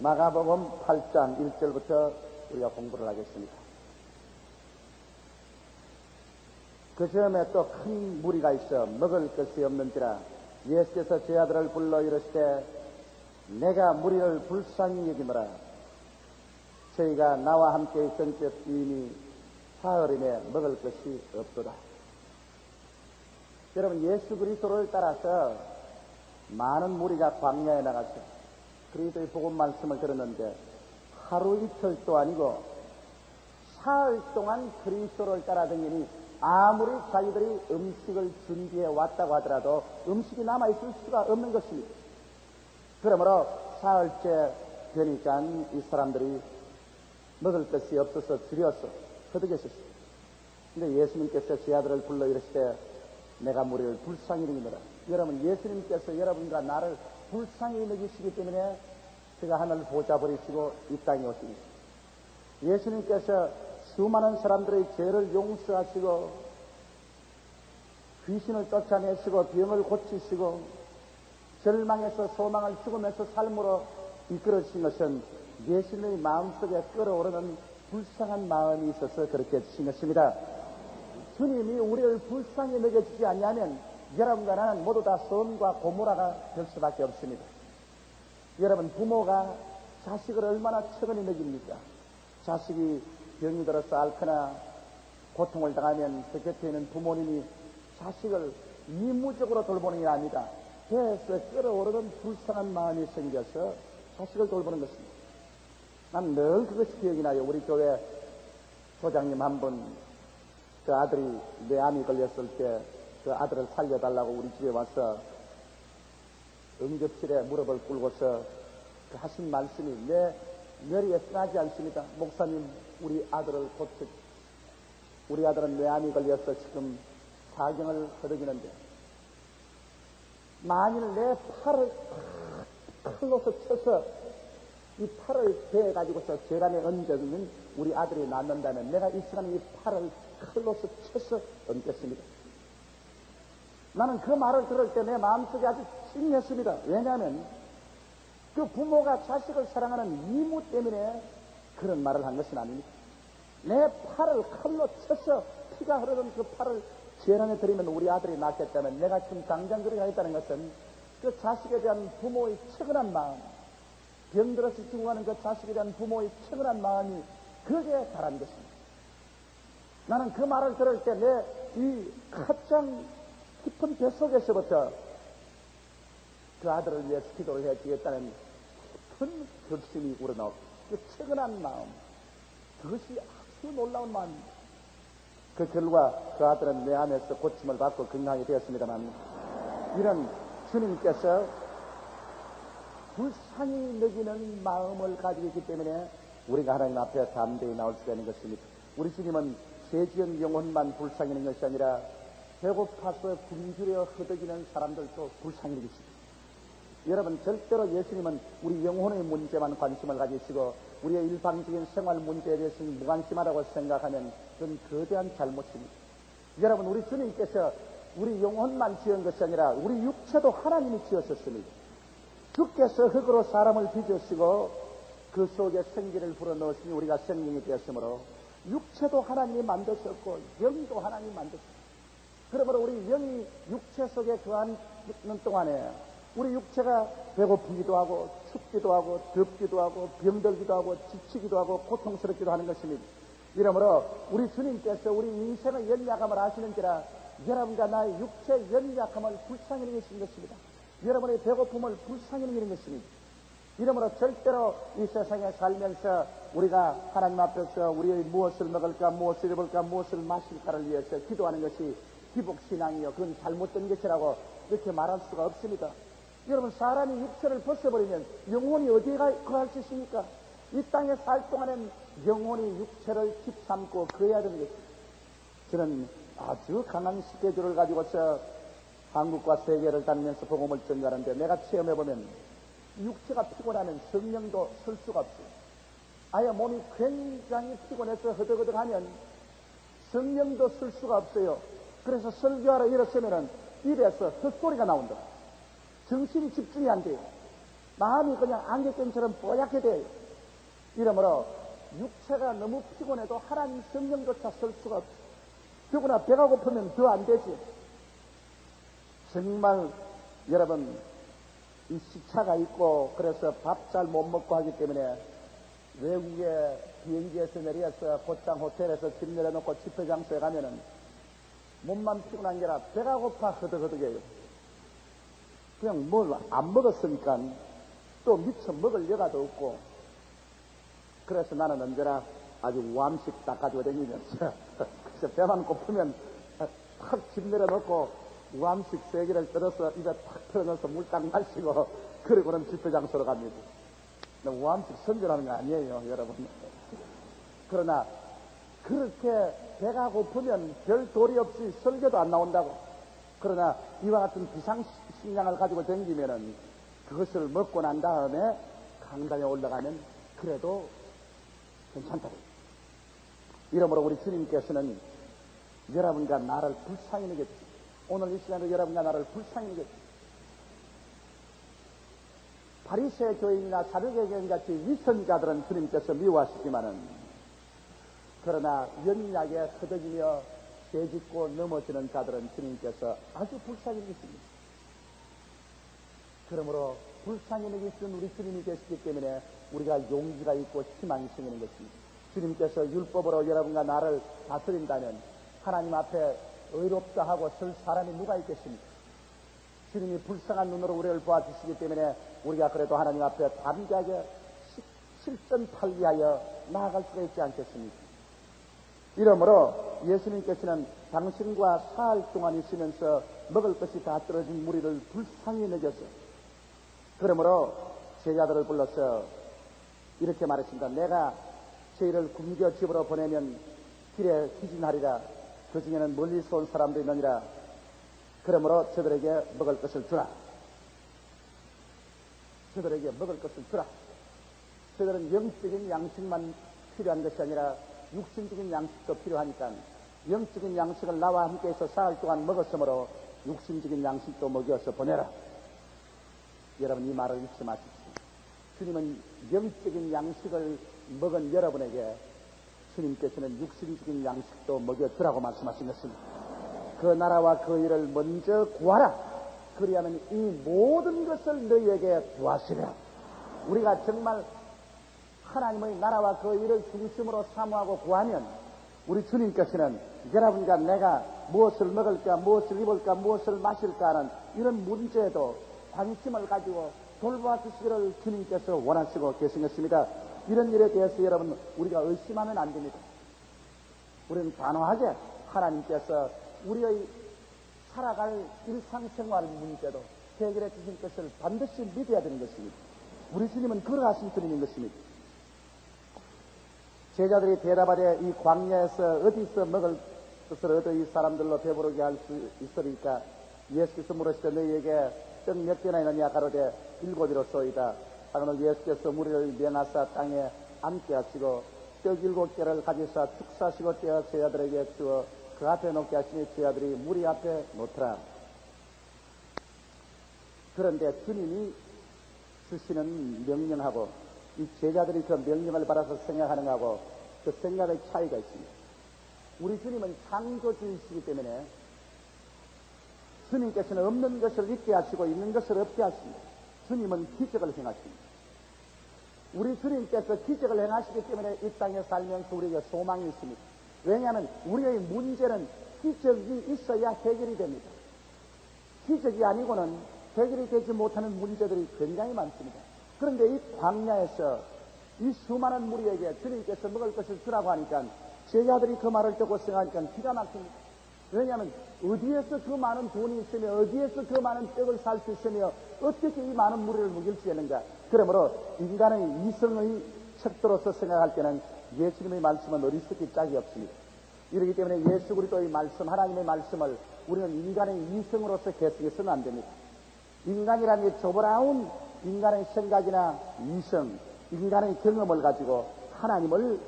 마가복음 8장 1절부터 우리가 공부를 하겠습니다. 그 즈음에 또 큰 무리가 있어 먹을 것이 없는지라 예수께서 제 아들을 불러 이르시되 내가 무리를 불쌍히 여기노라. 저희가 나와 함께 있던 때 이미 사흘이내 먹을 것이 없도다. 여러분, 예수 그리스도를 따라서 많은 무리가 광야에 나가서 그리스도의 복음 말씀을 들었는데 하루 이틀도 아니고 사흘 동안 그리스도를 따라다니니 아무리 자기들이 음식을 준비해 왔다고 하더라도 음식이 남아있을 수가 없는 것입니다. 그러므로 사흘째 되니까 이 사람들이 먹을 것이 없어서 줄여서 허덕였었습니다. 근데 예수님께서 제 아들을 불러 이르시되 내가 무리를 불쌍히 여기노라. 여러분, 예수님께서 여러분과 나를 불쌍히 여기시기 때문에 제가 하늘을 보좌 버리시고 이 땅에 오십니다. 예수님께서 수많은 사람들의 죄를 용서하시고 귀신을 쫓아내시고 병을 고치시고 절망에서 소망을 죽음에서 삶으로 이끌어주신 것은 예수님의 마음속에 끓어오르는 불쌍한 마음이 있어서 그렇게 해주신 것입니다. 주님이 우리를 불쌍히 먹여주지 않냐면 여러분과 나는 모두 다 소음과 고무라가 될 수밖에 없습니다. 여러분, 부모가 자식을 얼마나 처근히 먹입니까? 자식이 병이 들어서 앓거나 고통을 당하면 그 곁에 있는 부모님이 자식을 이무적으로 돌보는 게 아니라 배에서 끓어오르는 불쌍한 마음이 생겨서 자식을 돌보는 것입니다. 난 늘 그것이 기억이 나요. 우리 교회 소장님 한 분, 그 아들이 뇌암이 걸렸을 때 그 아들을 살려달라고 우리 집에 와서 응급실에 무릎을 꿇고서 그 하신 말씀이 내 뇌리에 쓰나지 않습니다. 목사님, 우리 아들을 고쳐, 우리 아들은 뇌암이 걸려서 지금 사경을 허덕이는데 만일 내 팔을 칼로서 쳐서 이 팔을 베어가지고서 계란에 얹어주면 우리 아들이 낫는다면 내가 이 시간에 이 팔을 칼로서 쳐서 얹겠습니다. 나는 그 말을 들을 때 내 마음속에 아주 찡했습니다. 왜냐하면 그 부모가 자식을 사랑하는 이무 때문에 그런 말을 한 것은 아닙니다. 내 팔을 칼로 쳐서 피가 흐르는 그 팔을 계란에 들이면 우리 아들이 낫겠다면 내가 지금 당장 그렇게 하겠다는 것은 그 자식에 대한 부모의 측은한 마음, 병들어서 죽어가는 그 자식에 대한 부모의 측은한 마음이 그게 바란 것입니다. 나는 그 말을 들을 때 내 이 가장 깊은 뱃속에서부터 그 아들을 위해서 기도를 해주겠다는 깊은 결심이 우러나오고 그 측은한 마음, 그것이 아주 놀라운 마음입니다. 그 결과 그 아들은 내 안에서 고침을 받고 건강이 되었습니다만, 이런 주님께서 불쌍히 여기는 마음을 가지고 있기 때문에 우리가 하나님 앞에 담대히 나올 수가 있는 것입니다. 우리 주님은 죄지은 영혼만 불쌍히 여기는 것이 아니라 배고파서 굶주려 허덕이는 사람들도 불쌍히 여기십니다. 여러분, 절대로 예수님은 우리 영혼의 문제만 관심을 가지시고 우리의 일방적인 생활 문제에 대해서는 무관심하다고 생각하면 그건 거대한 잘못입니다. 여러분, 우리 주님께서 우리 영혼만 지은 것이 아니라 우리 육체도 하나님이 지으셨습니다. 주께서 흙으로 사람을 빚으시고 그 속에 생기를 불어넣으시니 우리가 생명이 되었으므로 육체도 하나님이 만드셨고 영도 하나님이 만드셨습니다. 그러므로 우리 영이 육체 속에 거하는 동안에 우리 육체가 배고프기도 하고 춥기도 하고 덥기도 하고 병들기도 하고 지치기도 하고 고통스럽기도 하는 것입니다. 이러므로 우리 주님께서 우리 인생의 연약함을 아시는지라 여러분과 나의 육체의 연약함을 불쌍히 여기신 것입니다. 여러분의 배고픔을 불쌍히 여기는 것입니다. 이러므로 절대로 이 세상에 살면서 우리가 하나님 앞에서 우리의 무엇을 먹을까, 무엇을 입을까, 무엇을 마실까를 위해서 기도하는 것이 기복신앙이요, 그건 잘못된 것이라고 이렇게 말할 수가 없습니다. 여러분, 사람이 육체를 벗어버리면 영혼이 어디에 거할 수 있습니까? 이 땅에 살 동안엔 영혼이 육체를 집삼고 그래야 되는 것입니다. 저는 아주 강한 스케줄을 가지고서 한국과 세계를 다니면서 복음을 전가하는데 내가 체험해보면 육체가 피곤하면 성령도 설 수가 없어요. 아예 몸이 굉장히 피곤해서 허덕허덕하면 성령도 설 수가 없어요. 그래서 설교하러 일어서면은 입에서 헛소리가 나온다. 정신이 집중이 안 돼요. 마음이 그냥 안개병처럼 뽀얗게 돼요. 이러므로 육체가 너무 피곤해도 하나님 성령조차 쓸 수가 없어. 더구나 배가 고프면 더 안 되지. 정말 여러분 이 시차가 있고 그래서 밥 잘 못 먹고 하기 때문에 외국에 비행기에서 내려서 곧장 호텔에서 집 내려놓고 집회장소에 가면은 몸만 피곤한 게 아니라 배가 고파 허덕허덕해요. 그냥 뭘 안 먹었으니까 또 미처 먹을 여가도 없고, 그래서 나는 언제나 아주 우암식 닦아주고 다니면서 그래서 배만 고프면 탁 집 내려놓고 우암식 3개를 떨어서 입에 탁 틀어넣어서 물 딱 마시고 그리고는 집회장소로 갑니다. 우암식 선전하는 거 아니에요, 여러분. 그러나 그렇게 배가 고프면 별 도리 없이 설교도 안 나온다고. 그러나 이와 같은 비상식량을 가지고 다니면은 그것을 먹고 난 다음에 강단에 올라가면 그래도 괜찮다고. 이러므로 우리 주님께서는 여러분과 나를 불쌍히 여겨주시고, 오늘 이 시간에 여러분과 나를 불쌍히 여겨주시고, 바리새 교인이나 사두개 교인같이 위선자들은 주님께서 미워하시지만은, 그러나 연약에 허덕이며 죄짓고 넘어지는 자들은 주님께서 아주 불쌍히 여기십니다. 그러므로 불쌍히 여기시는 우리 주님이 계시기 때문에 우리가 용기가 있고 희망이 생기는 것입니다. 주님께서 율법으로 여러분과 나를 다스린다면 하나님 앞에 의롭다 하고 설 사람이 누가 있겠습니까? 주님이 불쌍한 눈으로 우리를 보아주시기 때문에 우리가 그래도 하나님 앞에 담대하게 실전팔리하여 나아갈 수가 있지 않겠습니까? 이러므로 예수님께서는 당신과 사흘 동안 있으면서 먹을 것이 다 떨어진 무리를 불쌍히 여겨서, 그러므로 제자들을 불러서 이렇게 말했습니다. 내가 저희를 굶겨 집으로 보내면 길에 희진하리라. 그 중에는 멀리서 온 사람도 있느니라. 그러므로 저들에게 먹을 것을 주라. 저들에게 먹을 것을 주라. 저들은 영적인 양식만 필요한 것이 아니라 육신적인 양식도 필요하니까 영적인 양식을 나와 함께해서 사흘 동안 먹었으므로 육신적인 양식도 먹여서 보내라. 여러분, 이 말을 잊지 마십시오. 주님은 영적인 양식을 먹은 여러분에게 주님께서는 육신적인 양식도 먹여주라고 말씀하신 것입니다. 그 나라와 그 일을 먼저 구하라. 그리하면 이 모든 것을 너희에게 더하시리라. 우리가 정말 하나님의 나라와 그 일을 중심으로 사모하고 구하면 우리 주님께서는 여러분과 내가 무엇을 먹을까, 무엇을 입을까, 무엇을 마실까 하는 이런 문제에도 관심을 가지고 돌봐주시기를 주님께서 원하시고 계신 것입니다. 이런 일에 대해서 여러분, 우리가 의심하면 안 됩니다. 우리는 단호하게 하나님께서 우리의 살아갈 일상생활 문제도 해결해 주실 것을 반드시 믿어야 되는 것입니다. 우리 주님은 그러하신 주님인 것입니다. 제자들이 대답하되 이 광야에서 어디서 먹을 것을 얻어 이 사람들로 배부르게 할 수 있으리까? 예수께서 물으시되 너희에게 떡 몇 개나 있느냐? 가로되 7이로소이다. 하거늘 예수께서 무리를 명하사 땅에 앉게 하시고 떡 7개를 가지사 축사하시고 떼어 제자들에게 주어 그 앞에 놓게 하시니 제자들이 무리 앞에 놓더라. 그런데 주님이 주시는 명령하고 이 제자들이 그 명령을 받아서 생각하는 것하고 그 생각의 차이가 있습니다. 우리 주님은 창조주이시기 때문에 주님께서는 없는 것을 있게 하시고 있는 것을 없게 하십니다. 주님은 기적을 행하십니다. 우리 주님께서 기적을 행하시기 때문에 이 땅에 살면서 우리에게 소망이 있습니다. 왜냐하면 우리의 문제는 기적이 있어야 해결이 됩니다. 기적이 아니고는 해결이 되지 못하는 문제들이 굉장히 많습니다. 그런데 이 광야에서 이 수많은 무리에게 주님께서 먹을 것을 주라고 하니까 제자들이 그 말을 듣고 생각하니까 기가 막힙니다. 왜냐하면 어디에서 그 많은 돈이 있으며 어디에서 그 많은 떡을 살 수 있으며 어떻게 이 많은 무리를 먹일 수 있는가. 그러므로 인간의 이성의 척도로서 생각할 때는 예수님의 말씀은 어리석기 짝이 없습니다. 이렇기 때문에 예수 그리스도의 말씀, 하나님의 말씀을 우리는 인간의 이성으로서 개성해서는 안 됩니다. 인간이라는 게 조브라운 인간의 생각이나 이성, 인간의 경험을 가지고 하나님을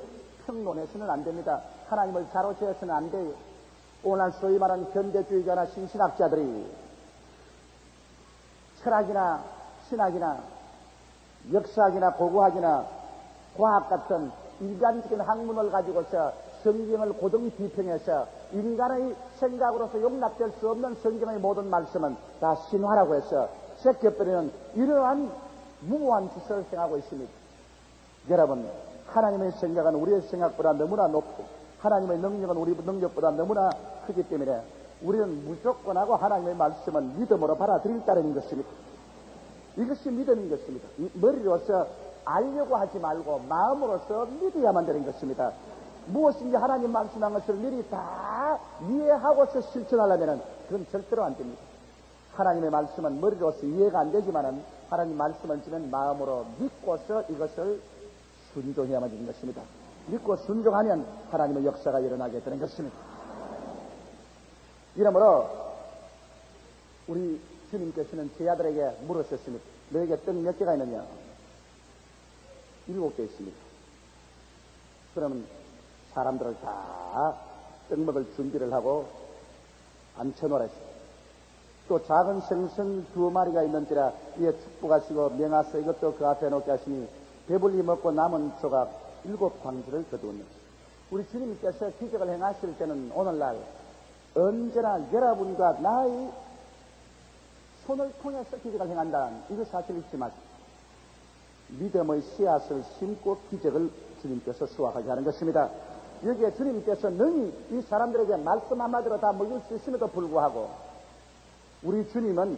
평론해서는 안 됩니다. 하나님을 자로재서는 안 돼요. 오늘 소위 말하는 현대주의자나 신신학자들이 철학이나 신학이나 역사학이나 고고학이나 과학 같은 인간적인 학문을 가지고서 성경을 고등 비평해서 인간의 생각으로서 용납될 수 없는 성경의 모든 말씀은 다 신화라고 해서 제껴버리는 이러한 무모한 짓을 행하고 있습니다. 여러분, 하나님의 생각은 우리의 생각보다 너무나 높고 하나님의 능력은 우리 능력보다 너무나 크기 때문에 우리는 무조건 하고 하나님의 말씀은 믿음으로 받아들일 따름인 것입니다. 이것이 믿음인 것입니다. 머리로서 알려고 하지 말고 마음으로서 믿어야만 되는 것입니다. 무엇인지 하나님 말씀한 것을 미리 다 이해하고서 실천하려면 그건 절대로 안 됩니다. 하나님의 말씀은 머리로서 이해가 안 되지만은 하나님 말씀을 지면 마음으로 믿고서 이것을 순종해야만 되는 것입니다. 믿고 순종하면 하나님의 역사가 일어나게 되는 것입니다. 이러므로 우리 주님께서는 제 아들에게 물으셨습니다. 너에게 떡 몇 개가 있느냐? 7개 있습니다. 그러면 사람들을 다 떡 먹을 준비를 하고 앉혀놓으랬습니다. 또 작은 생선 2마리가 있는지라 이에 축복하시고 명하사 이것도 그 앞에 놓게 하시니 배불리 먹고 남은 조각 7광주를 거두었느니라. 우리 주님께서 기적을 행하실 때는 오늘날 언제나 여러분과 나의 손을 통해서 기적을 행한다는 이거 사실 잊지 마십시오. 믿음의 씨앗을 심고 기적을 주님께서 수확하게 하는 것입니다. 여기에 주님께서 능히 이 사람들에게 말씀 한마디로 다 먹일 수 있음에도 불구하고 우리 주님은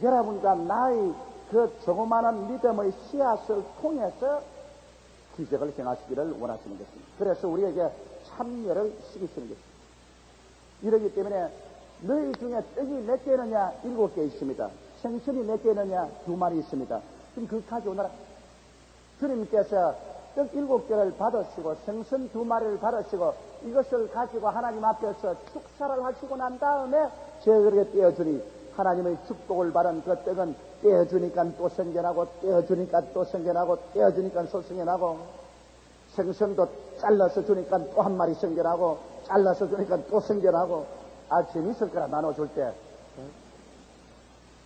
여러분과 나의 그 조그마한 믿음의 씨앗을 통해서 기적을 행하시기를 원하시는 것입니다. 그래서 우리에게 참여를 시키시는 것입니다. 이러기 때문에 너희 중에 떡이 몇 개 있느냐? 7개 있습니다. 생선이 몇 개 있느냐? 2마리 있습니다. 그럼 그거 가져오너라. 주님께서 떡 7개를 받으시고 생선 2마리를 받으시고 이것을 가지고 하나님 앞에서 축사를 하시고 난 다음에 제그렇게 떼어주니 하나님의 축복을 받은 그 떡은 떼어주니까 또 생겨나고 떼어주니까 또 생겨나고 떼어주니까 또 생겨나고 생선도 잘라서 주니까 또 한 마리 생겨나고 잘라서 주니까 또 생겨나고 재밌을 거라 나눠줄 때.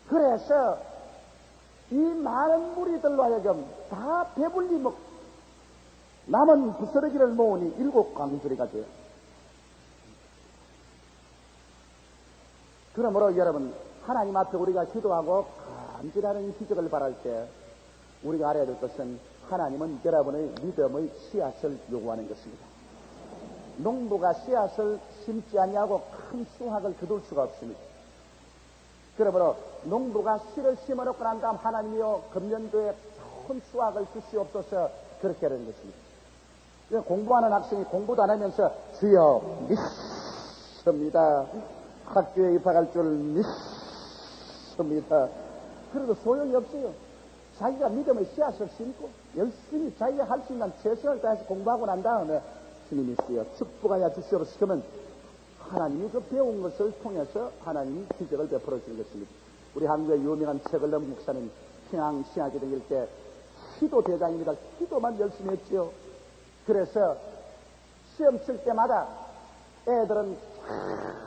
그래서 이 많은 무리들로 하여금 다 배불리 먹고 남은 부스러기를 모으니 7광주리가 돼요. 그러므로 여러분 하나님 앞에 우리가 기도하고 간절하는 기적을 바랄 때 우리가 알아야 될 것은 하나님은 여러분의 믿음의 씨앗을 요구하는 것입니다. 농부가 씨앗을 심지 않냐고 큰 수확을 거둘 수가 없습니다. 그러므로 농부가 씨를 심어놓고 난 다음 하나님이여 금년도에 큰 수확을 주시옵소서 그렇게 하는 것입니다. 공부하는 학생이 공부도 안 하면서 주여 믿습니다. 학교에 입학할 줄 믿습니다. 그래도 소용이 없어요. 자기가 믿음의 씨앗을 심고 열심히 자기가 할 수 있는 최선을 다해서 공부하고 난 다음에 주님이 쓰여 축복하여 주시옵소서. 그러면 하나님이 그 배운 것을 통해서 하나님이 기적을 베풀어 주는 것입니다. 우리 한국의 유명한 책을름 목사님 평양신학에 다닐 때 기도 대장입니다. 기도만 열심히 했지요. 그래서 시험 칠 때마다 애들은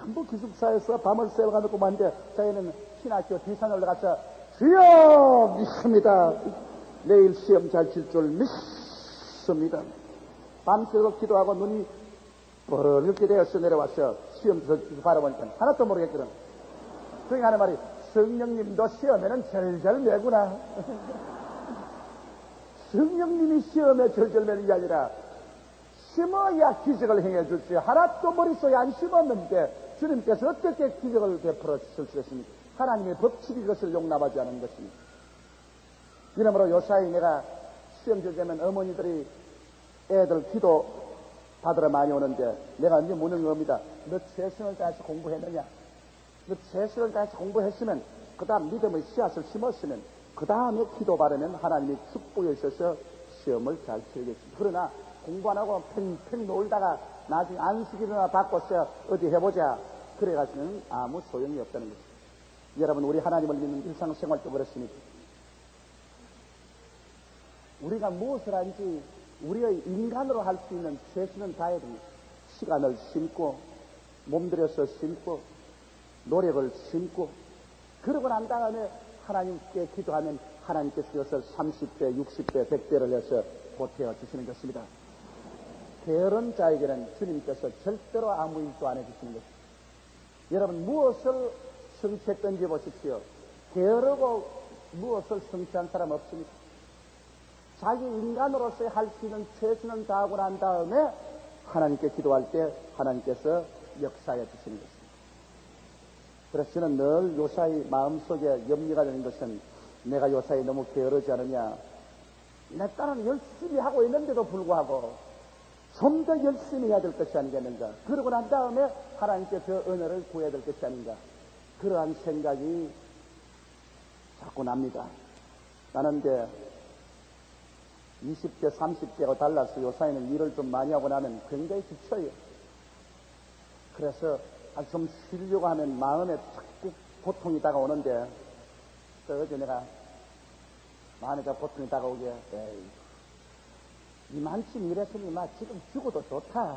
전부 기숙사에서 밤을 새워가지고 만데 저희는 신학교 뒷산에 올라가서 주여 믿습니다. 내일 시험 잘 칠 줄 믿습니다. 밤새도록 기도하고 눈이 뻘겋게 되어서 내려와서 시험 바라보니까 하나도 모르겠거든. 그게 하는 말이 성령님도 시험에는 절절 매구나. 성령님이 시험에 절절 매는 게 아니라 심어야 기적을 행해 줄지 하나도 머릿속에 안 심었는데 주님께서 어떻게 기적을 베풀어 주실 수 있습니까? 하나님의 법칙이 그것을 용납하지 않은 것입니다. 이러므로 요사이 내가 시험질 되면 어머니들이 애들 기도 받으러 많이 오는데 내가 언제 묻는 겁니다. 너 최선을 다해서 공부했느냐? 너 최선을 다해서 공부했으면 그 다음 믿음의 씨앗을 심었으면 그 다음에 기도 받으면 하나님이 축복해 주셔서 시험을 잘 치르겠습니다. 그러나 공부 안 하고 팽팽 놀다가 나중에 안식일이나 바꿔서 어디 해보자 그래가지고는 아무 소용이 없다는 것입니다. 여러분 우리 하나님을 믿는 일상생활도 그렇습니다. 우리가 무엇을 하는지 우리의 인간으로 할 수 있는 최선을 다해야 됩니다. 시간을 심고 몸들여서 심고 노력을 심고 그러고 난 다음에 하나님께 기도하면 하나님께서 이것을 30배, 60배, 100배를 해서 보태어 주시는 것입니다. 게으른 자에게는 주님께서 절대로 아무 일도 안 해주시는 것입니다. 여러분, 무엇을 성취했던지 보십시오. 게으르고 무엇을 성취한 사람 없습니다. 자기 인간으로서 할 수 있는 최선을 다하고 난 다음에 하나님께 기도할 때 하나님께서 역사해 주시는 것입니다. 그래서 저는 늘 요사의 마음속에 염려가 되는 것은 내가 요사이 너무 게으르지 않느냐. 내 딸은 열심히 하고 있는데도 불구하고 좀 더 열심히 해야 될 것이 아니겠는가. 그러고 난 다음에 하나님께 그 은혜를 구해야 될 것이 아닌가. 그러한 생각이 자꾸 납니다. 나는 이제 20대, 30대가 달라서 요사이는 일을 좀 많이 하고 나면 굉장히 지쳐요. 그래서 좀 쉬려고 하면 마음에 자꾸 고통이 다가오는데, 어제 내가 마음에 고통이 다가오게, 이만큼 일했으니 지금 죽어도 좋다.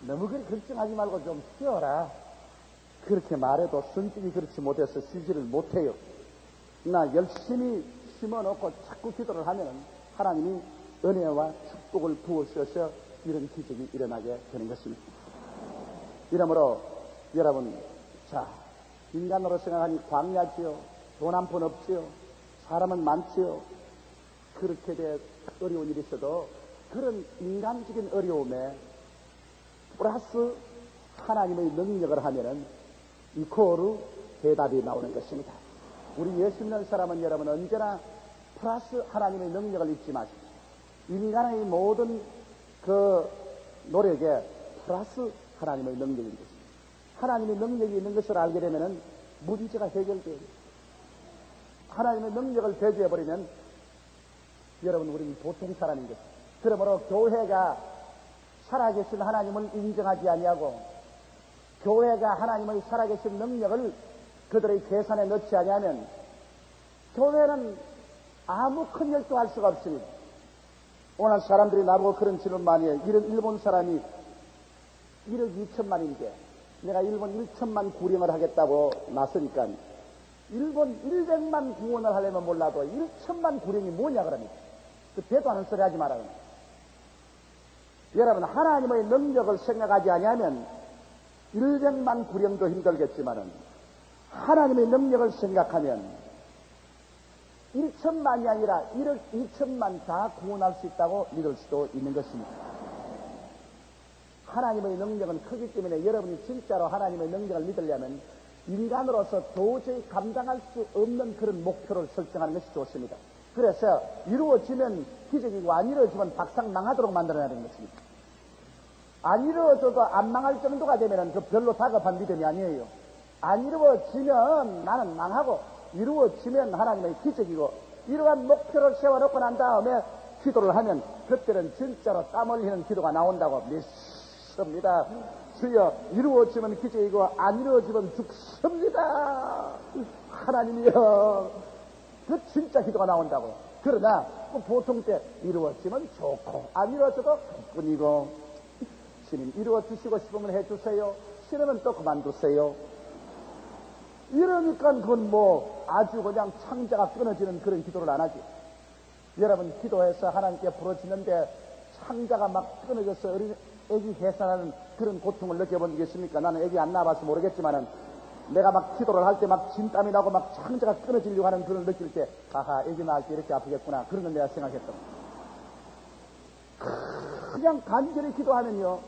너무 그리 걱정하지 말고 좀 쉬어라. 그렇게 말해도 성격이 그렇지 못해서 쉬지를 못해요. 나 열심히 심어놓고 자꾸 기도를 하면 하나님이 은혜와 축복을 부어주셔서 이런 기적이 일어나게 되는 것입니다. 이러므로 여러분, 자, 인간으로 생각하니 광야지요. 돈 한 푼 없지요. 사람은 많지요. 그렇게 돼 어려운 일이 있어도 그런 인간적인 어려움에 플러스 하나님의 능력을 하면은 이코르 대답이 나오는 것입니다. 우리 예수 믿는 사람은 여러분 언제나 플러스 하나님의 능력을 잊지 마십시오. 인간의 모든 그 노력에 플러스 하나님의 능력인 것입니다. 하나님의 능력이 있는 것을 알게 되면은 문제가 해결돼요. 하나님의 능력을 배제해버리면 여러분 우리는 보통 사람인 것입니다. 그러므로 교회가 살아계신 하나님을 인정하지 아니하고 교회가 하나님의 살아계신 능력을 그들의 계산에 넣지 아니하면 교회는 아무 큰 일도 할 수가 없습니다. 오늘 사람들이 나보고 그런 질문 많이 해요. 이런 일본 사람이 1억 2천만인데 내가 일본 1천만 구령을 하겠다고 나서니까 일본 100만 구원을 하려면 몰라도 1천만 구령이 뭐냐 그럽니다. 그 대도 않은 소리 하지 말아요. 여러분 하나님의 능력을 생각하지 아니하면 100만 구령도 힘들겠지만은 하나님의 능력을 생각하면 1천만이 아니라 1억 2천만 다 구원할 수 있다고 믿을 수도 있는 것입니다. 하나님의 능력은 크기 때문에 여러분이 진짜로 하나님의 능력을 믿으려면 인간으로서 도저히 감당할 수 없는 그런 목표를 설정하는 것이 좋습니다. 그래서 이루어지면 기적이고 안 이루어지면 박상 망하도록 만들어야 되는 것입니다. 안 이루어져도 안 망할 정도가 되면 그 별로 다급한 믿음이 아니에요. 안 이루어지면 나는 망하고 이루어지면 하나님의 기적이고 이러한 목표를 세워놓고 난 다음에 기도를 하면 그때는 진짜로 땀 흘리는 기도가 나온다고 믿습니다. 주여 이루어지면 기적이고 안 이루어지면 죽습니다. 하나님이여 그 진짜 기도가 나온다고. 그러나 보통 때 이루어지면 좋고 안 이루어져도 뿐이고 주님 이루어 주시고 싶으면 해주세요. 싫으면 또 그만두세요. 이러니까 그건 아주 그냥 창자가 끊어지는 그런 기도를 안 하지. 여러분 기도해서 하나님께 부르짖는데 창자가 막 끊어져서 애기 해산하는 그런 고통을 느껴본 적 있습니까? 나는 애기 안 낳아봐서 모르겠지만은 내가 막 기도를 할 때 막 진땀이 나고 막 창자가 끊어지려고 하는 그런 느낄 때 아하 애기 낳을 때 이렇게 아프겠구나 그런 걸 내가 생각했던 그냥 간절히 기도하면요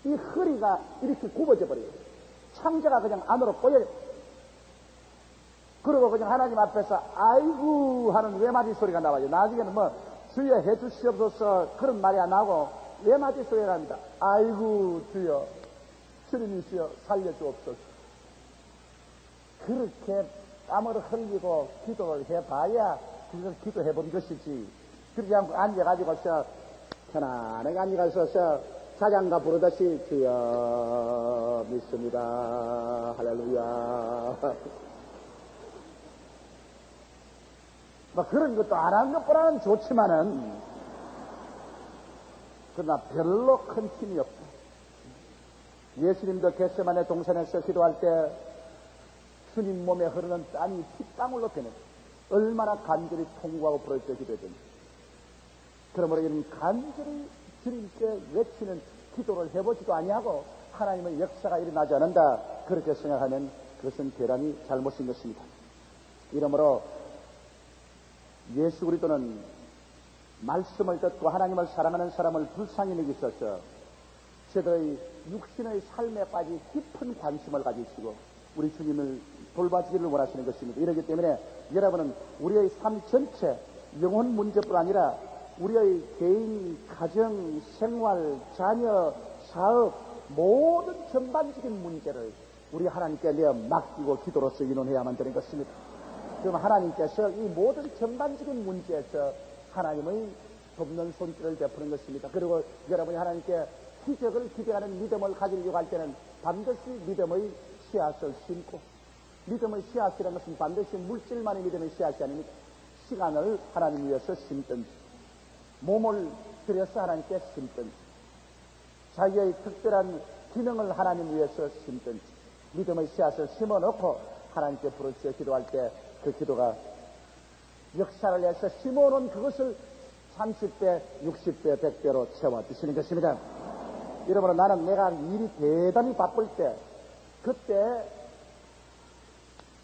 이 허리가 이렇게 굽어져 버려요. 창자가 그냥 안으로 꼬여요. 그리고 그냥 하나님 앞에서 아이고 하는 외마디 소리가 나와요. 나중에는 주여 해주시옵소서 그런 말이 안 나오고 외마디 소리가 납니다. 아이고 주여 주님이시여 살려주옵소서. 그렇게 땀을 흘리고 기도를 해봐야 그걸 기도해본 것이지. 그러지 않고 앉아가지고서 편안하게 앉아가서 사장가 부르듯이 주여 믿습니다. 할렐루야. 그런 것도 안 하는 것보다는 좋지만은 그러나 별로 큰 힘이 없다. 예수님도 겟세마네 동산에서 기도할 때 주님 몸에 흐르는 땀이 핏방울로 변했다. 얼마나 간절히 통곡하고 부르짖어 기도했든지. 그러므로 이런 간절히 주님께 외치는 기도를 해보지도 아니하고 하나님의 역사가 일어나지 않는다, 그렇게 생각하면 그것은 대단히 잘못인 것입니다. 이러므로 예수 그리스도는 말씀을 듣고 하나님을 사랑하는 사람을 불쌍히 여기셔서 저들의 육신의 삶에까지 깊은 관심을 가지시고 우리 주님을 돌봐주기를 원하시는 것입니다. 이러기 때문에 여러분은 우리의 삶 전체, 영혼 문제뿐 아니라 우리의 개인, 가정, 생활, 자녀, 사업, 모든 전반적인 문제를 우리 하나님께 내어 맡기고 기도로서 의논해야만 되는 것입니다. 그럼 하나님께서 이 모든 전반적인 문제에서 하나님의 돕는 손길을 베푸는 것입니다. 그리고 여러분이 하나님께 기적을 기대하는 믿음을 가지려고 할 때는 반드시 믿음의 씨앗을 심고, 믿음의 씨앗이라는 것은 반드시 물질만의 믿음의 씨앗이 아닙니다. 시간을 하나님 위해서 심든지, 몸을 들여서 하나님께 심든지, 자기의 특별한 기능을 하나님 위해서 심든지 믿음의 씨앗을 심어놓고 하나님께 부르짖어 기도할 때 그 기도가 역사를 해서 심어놓은 그것을 30배, 60배, 100배로 채워주시는 것입니다. 여러분, 나는 내가 일이 대단히 바쁠 때, 그때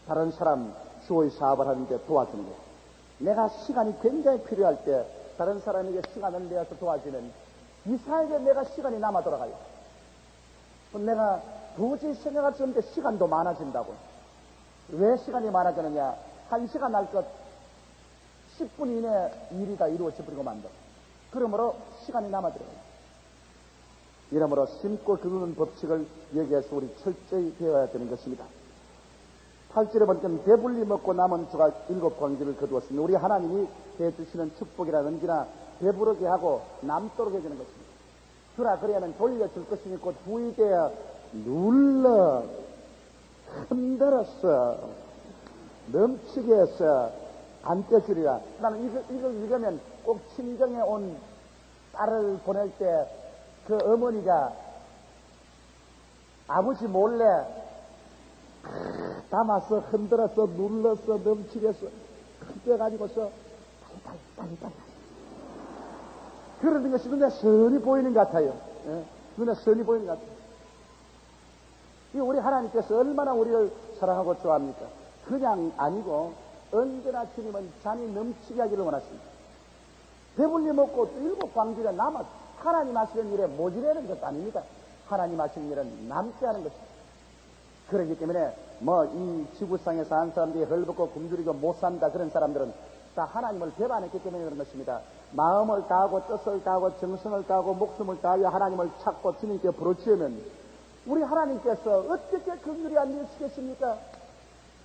다른 사람 주의 사업을 하는데 도와주는 거예요. 내가 시간이 굉장히 필요할 때 다른 사람에게 시간을 내어서 도와주면 이사에게 내가 시간이 남아 돌아가요. 내가 도저히 생각할 수 없는데 시간도 많아진다고. 왜 시간이 많아지느냐? 1시간 할 것 10분 이내 일이 다 이루어져 버리고 만다. 그러므로 시간이 남아 들어가요. 이러므로 심고 기르는 법칙을 여기에서 우리 철저히 배워야 되는 것입니다. 8절에 보니까 배불리 먹고 남은 주가 7광지를 거두었습니다. 우리 하나님이 해주시는 축복이라 언제나 배부르게 하고 남도록 해주는 것입니다. 주라 그래야는 돌려줄 것이니 곧 후이되어 눌러 흔들었어 넘치게 해서 안 떼주리라. 나는 이걸 읽으면 꼭 친정에 온 딸을 보낼 때 그 어머니가 아버지 몰래 담아서 흔들어서 눌러서 넘치게 해서 흔들어가지고서 빨리 그러는 것이 눈에 선이 보이는 것 같아요. 예? 눈에 선이 보이는 것 같아요. 이 우리 하나님께서 얼마나 우리를 사랑하고 좋아합니까? 그냥 아니고 언제나 주님은 잔이 넘치게 하기를 원하십니다. 배불리 먹고 또 7광지가 남아 하나님 하시는 일에 모질하는 것도 아닙니다. 하나님 하시는 일은 남게 하는 것입니다. 그렇기 때문에 이 지구상에 사는 사람들이 헐벗고 굶주리고 못 산다 그런 사람들은 다 하나님을 배반했기 때문에 그런 것입니다. 마음을 다하고 뜻을 다하고 정성을 다하고 목숨을 다하여 하나님을 찾고 주님께 부르짖으면 우리 하나님께서 어떻게 긍휼히 안 여기시겠습니까?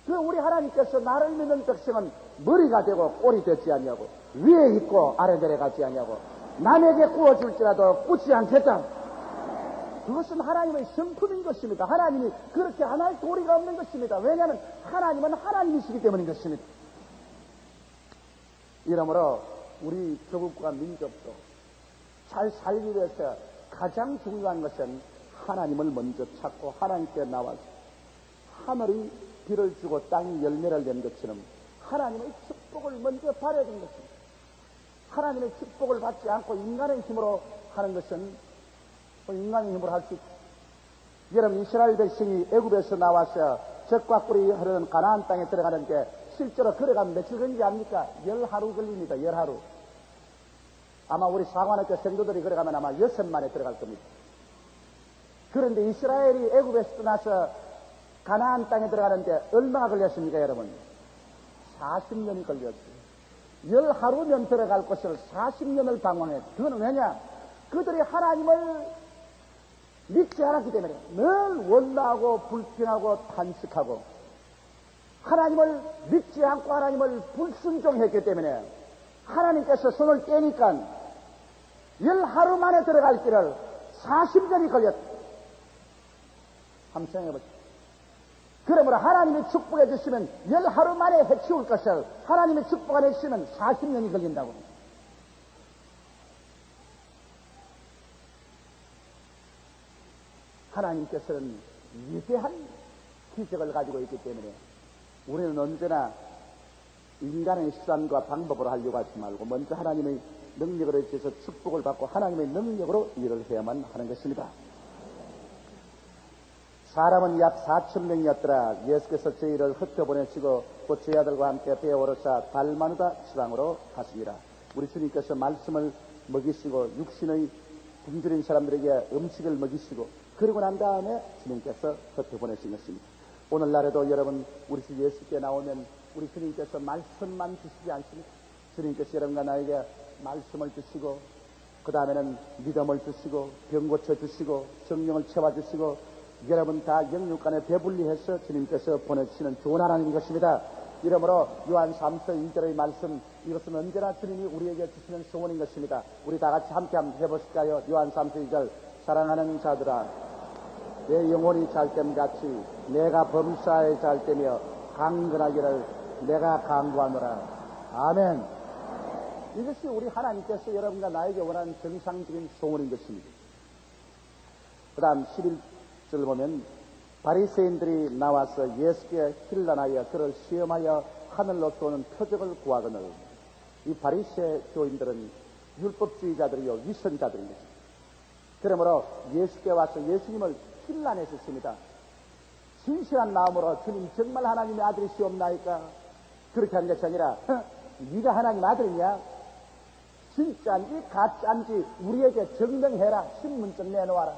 그 우리 하나님께서 나를 믿는 백성은 머리가 되고 꼴이 되지 아니하고 위에 있고 아래 내려가지 아니하고 남에게 구워줄지라도 꾸지 않겠다. 그것은 하나님의 성품인 것입니다. 하나님이 그렇게 안 할 도리가 없는 것입니다. 왜냐하면 하나님은 하나님이시기 때문인 것입니다. 이러므로 우리 조국과 민족도 잘 살기 위해서 가장 중요한 것은 하나님을 먼저 찾고 하나님께 나와서 하늘이 비를 주고 땅이 열매를 낸 것처럼 하나님의 축복을 먼저 받아야 되는 것입니다. 하나님의 축복을 받지 않고 인간의 힘으로 하는 것은 인간의 힘으로 할 수 있고, 여러분 이스라엘 백성이 애굽에서 나와서 젖과 꿀이 흐르는 가나안 땅에 들어가는데 실제로 걸어가면 며칠 걸리지 압니까? 10하루 걸립니다. 10하루. 아마 우리 사관학교 생도들이 걸어가면 아마 6만에 들어갈 겁니다. 그런데 이스라엘이 애굽에서 떠나서 가나안 땅에 들어가는데 얼마나 걸렸습니까, 여러분? 40년이 걸렸어요. 10하루면 들어갈 것을 40년을 방황했어요. 그건 왜냐? 그들이 하나님을 믿지 않았기 때문에 늘 원망하고 불평하고 탄식하고 하나님을 믿지 않고 하나님을 불순종했기 때문에 하나님께서 손을 떼니까 10하루 만에 들어갈 길을 40년이 걸렸다. 한번 생각해보세요. 그러므로 하나님이 축복해 주시면 10하루 만에 해치울 것을 하나님이 축복 안 해주시면 40년이 걸린다고. 하나님께서는 위대한 기적을 가지고 있기 때문에 우리는 언제나 인간의 수단과 방법으로 하려고 하지 말고 먼저 하나님의 능력으로 해서 축복을 받고 하나님의 능력으로 일을 해야만 하는 것입니다. 사람은 약 4,000명이었더라. 예수께서 저희를 흩어보내시고 곧 저희 아들과 함께 배에 오르사 달마누다 지방으로 가시니라. 우리 주님께서 말씀을 먹이시고 육신의 굶주린 사람들에게 음식을 먹이시고 그러고 난 다음에 주님께서 흩어보내신 것입니다. 오늘날에도 여러분 우리 주 예수께 나오면 우리 주님께서 말씀만 주시지 않습니다. 주님께서 여러분과 나에게 말씀을 주시고 그 다음에는 믿음을 주시고 병 고쳐주시고 성령을 채워주시고 여러분 다 영육간에 배불리해서 주님께서 보내주시는 좋은 하나님인 것입니다. 이러므로 요한 3서 2절의 말씀, 이것은 언제나 주님이 우리에게 주시는 소원인 것입니다. 우리 다 같이 함께 한번 해보실까요? 요한 3서 2절. 사랑하는 자들아, 내 영혼이 잘됨 같이 내가 범사에 잘되며 강건하기를 내가 강구하노라. 아멘. 이것이 우리 하나님께서 여러분과 나에게 원하는 정상적인 소원인 것입니다. 그 다음 11절 보면 바리새인들이 나와서 예수께 힐난하여 그를 시험하여 하늘로 쏘는 표적을 구하거늘. 이 바리새 교인들은 율법주의자들이요 위선자들인 것입니다. 그러므로 예수께 와서 예수님을 힐난했었습니다. 진실한 마음으로 주님 정말 하나님의 아들이시옵나이까? 그렇게 하는 것이 아니라 네가 하나님 아들이냐? 진짜인지 가짜인지 우리에게 증명해라. 신문증 내놓아라.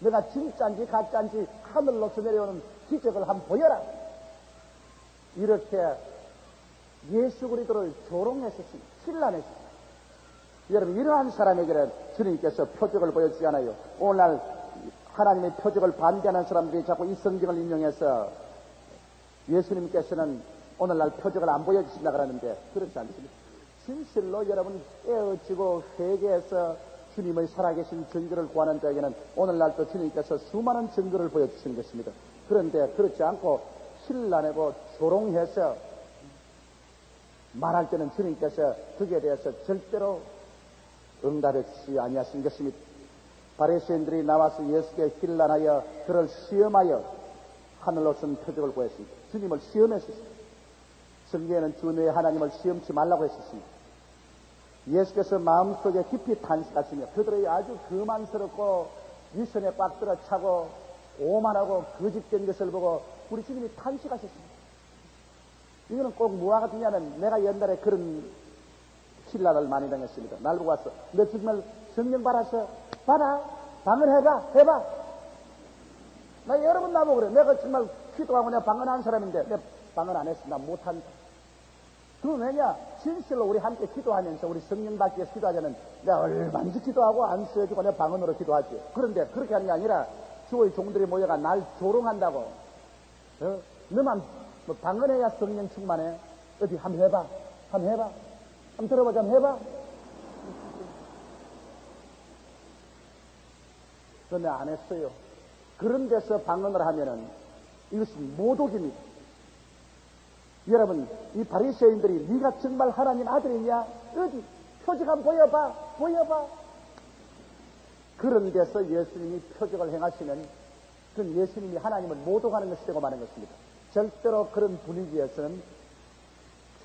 내가 진짜인지 가짜인지 하늘로서 내려오는 기적을 한번 보여라. 이렇게 예수 그리스도를 조롱했었습니다. 힐난했습니다. 여러분 이러한 사람에게는 주님께서 표적을 보여주지 않아요. 오늘날 하나님의 표적을 반대하는 사람들이 자꾸 이 성경을 인용해서 예수님께서는 오늘날 표적을 안 보여주신다 그러는데 그렇지 않습니다. 진실로 여러분 깨어지고 회개해서 주님의 살아계신 증거를 구하는 자에게는 오늘날도 주님께서 수많은 증거를 보여주시는 것입니다. 그런데 그렇지 않고 힐난내고 조롱해서 말할 때는 주님께서 그에 대해서 절대로 응답해 주시지 아니하신 것입니다. 바리새인들이 나와서 예수께 힐난하여 그를 시험하여 하늘로 선 표적을 보였습니다. 주님을 시험했습니다. 성경에는 주 너의 하나님을 시험치 말라고 했었습니다. 예수께서 마음속에 깊이 탄식하시며 그들의 아주 거만스럽고 위선에 꽉 들어차고 오만하고 거짓된 것을 보고 우리 주님이 탄식하셨습니다. 이거는 꼭 뭐와 같으냐면 내가 옛날에 그런 힐난을 많이 당했습니다. 날 보고 왔어. 너 정말 성령 받았어? 받아. 방언해봐. 나 여러 번 나보고 그래. 내가 정말 기도하고 내가 방언한 사람인데 내가 방언 안 했어. 나 못한다. 그건 왜냐? 진실로 우리 함께 기도하면서 우리 성령 받기 위해서 기도하자면 내가 얼마든지 기도하고 안수해주고 내가 방언으로 기도하지. 그런데 그렇게 하는 게 아니라 주의 종들이 모여가 날 조롱한다고. 너만 뭐 방언해야 성령 충만해. 어디 한번 해봐. 한번 들어보자. 한번 해봐. 그런데 안 했어요. 그런 데서 방언을 하면은 이것이 모독입니다. 여러분, 이 바리새인들이 네가 정말 하나님 아들이냐? 어디 표적 한번 보여봐. 그런 데서 예수님이 표적을 행하시면 그건 예수님이 하나님을 모독하는 것이 되고 마는 것입니다. 절대로 그런 분위기에서는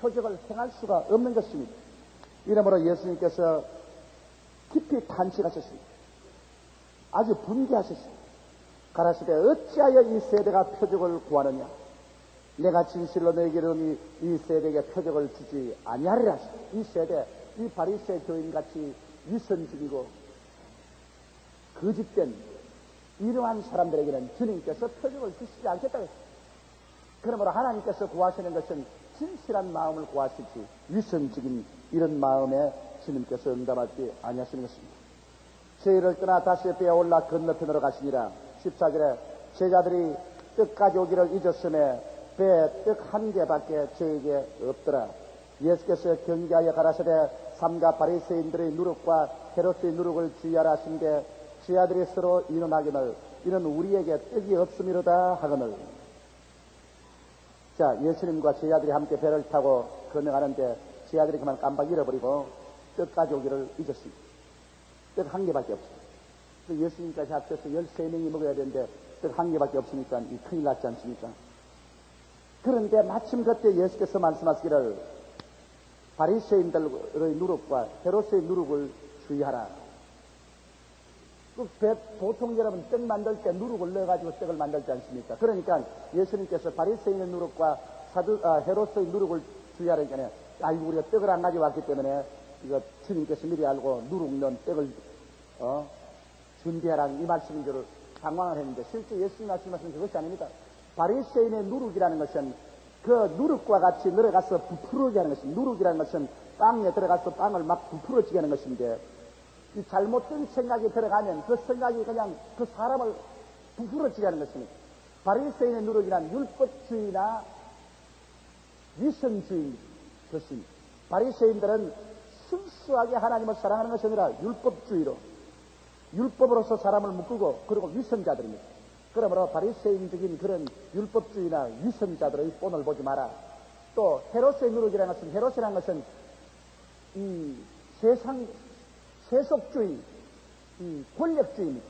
표적을 행할 수가 없는 것입니다. 이러므로 예수님께서 깊이 탄식하셨습니다. 아주 분개하셨습니다. 가라사대 어찌하여 이 세대가 표적을 구하느냐? 내가 진실로 너에게 이르노니 이 세대에게 표적을 주지 아니하리라. 이 세대, 이 바리새 교인같이 위선적이고 거짓된 이러한 사람들에게는 주님께서 표적을 주시지 않겠다고 했습니다. 그러므로 하나님께서 구하시는 것은 진실한 마음을 구하시지 위선적인 이런 마음에 주님께서 응답하지 아니하시는 것입니다. 저희를 떠나 다시 배에 올라 건너편으로 가시니라. 14절에 제자들이 떡 가져오기를 잊었음에 배에 떡 한 개밖에 저에게 없더라. 예수께서 경계하여 가라사대 삼가 바리새인들의 누룩과 헤롯의 누룩을 주의하라 하신데 제자들이 서로 의논하기를 이는 우리에게 떡이 없음이로다 하거늘. 자, 예수님과 제자들이 함께 배를 타고 건너가는데 제자들이 그만 깜빡 잃어버리고 떡 가져오기를 잊었습니다. 떡 한 개밖에 없어요. 예수님까지 합쳐서 13명이 먹어야 되는데 떡 한 개밖에 없으니까 이 큰일 났지 않습니까? 그런데 마침 그때 예수께서 말씀하시기를 바리새인들의 누룩과 헤롯의 누룩을 주의하라. 보통 여러분 떡 만들 때 누룩을 넣어가지고 떡을 만들지 않습니까? 그러니까 예수님께서 바리새인의 누룩과 헤롯의 누룩을 주의하라니까요. 아이고 우리가 떡을 안 가져왔기 때문에 이거 주님께서 미리 알고 누룩 넣은 떡을 준비하라는 이 말씀인 줄 당황을 했는데 실제 예수님 말씀은 그것이 아닙니다. 바리새인의 누룩이라는 것은 그 누룩과 같이 들어가서 부풀어지게 하는 것입니다. 누룩이라는 것은 빵에 들어가서 빵을 막 부풀어지게 하는 것인데 이 잘못된 생각이 들어가면 그 생각이 그냥 그 사람을 부풀어지게 하는 것입니다. 바리새인의 누룩이란 율법주의나 위선주의 것입니다. 바리새인들은 순수하게 하나님을 사랑하는 것이 아니라 율법으로서 사람을 묶고 그리고 위선자들입니다. 그러므로 바리새인적인 그런 율법주의나 위선자들의 본을 보지 마라. 또 헤롯의 누룩이라는 것은 헤롯이라는 것은 이 세속주의, 권력주의입니다.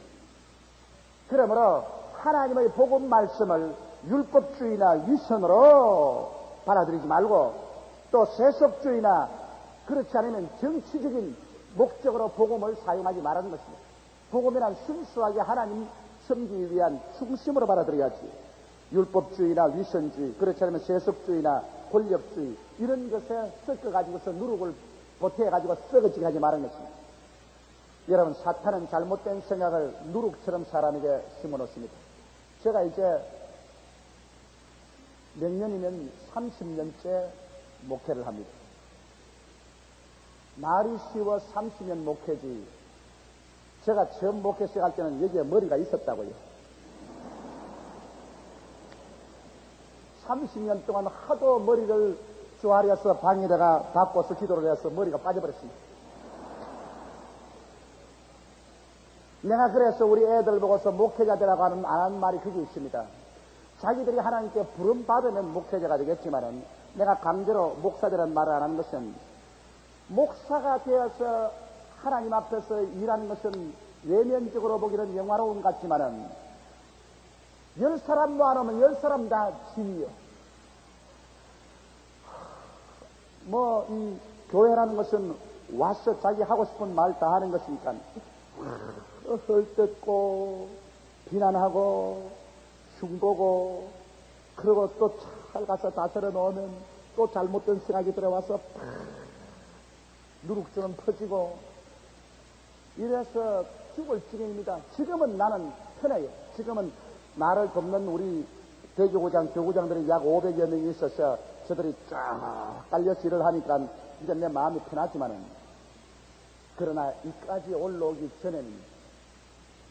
그러므로 하나님의 복음 말씀을 율법주의나 위선으로 받아들이지 말고 또 세속주의나 그렇지 않으면 정치적인 목적으로 복음을 사용하지 말라는 것입니다. 복음이란 순수하게 하나님 섬기기 위한 충심으로 받아들여야지. 율법주의나 위선주의, 그렇지 않으면 세속주의나 권력주의 이런 것에 섞어가지고서 누룩을 보태가지고 썩어지게 하지 말라는 것입니다. 여러분, 사탄은 잘못된 생각을 누룩처럼 사람에게 심어놓습니다. 제가 이제 내년이면 30년째 목회를 합니다. 말이 쉬워 30년 목회지. 제가 처음 목회 시작할 때는 여기에 머리가 있었다고요. 30년 동안 하도 머리를 쪼아려서 방에다가 바꿔서 기도를 해서 머리가 빠져버렸습니다. 내가 그래서 우리 애들 보고서 목회자들하고 안 하는 말이 그게 있습니다. 자기들이 하나님께 부름 받으면 목회자가 되겠지만은 내가 강제로 목사들은 말을 안 하는 것은 목사가 되어서 하나님 앞에서 일하는 것은 외면적으로 보기는 영화로운 것 같지만은 10사람 모아놓으면 10사람 다 진이요. 이 교회라는 것은 와서 자기 하고 싶은 말 다 하는 것이니까 헐뜯고 비난하고 흉보고 그리고 또 잘 가서 다스려 놓으면 또 잘못된 생각이 들어와서 누룩처럼 퍼지고 이래서 죽을 지경입니다. 지금은 나는 편해요. 지금은 나를 돕는 우리 대교구장, 교구장들이 약 500여 명이 있어서 저들이 쫙 깔려서 일을 하니까 이제 내 마음이 편하지만은 그러나 이까지 올라오기 전에는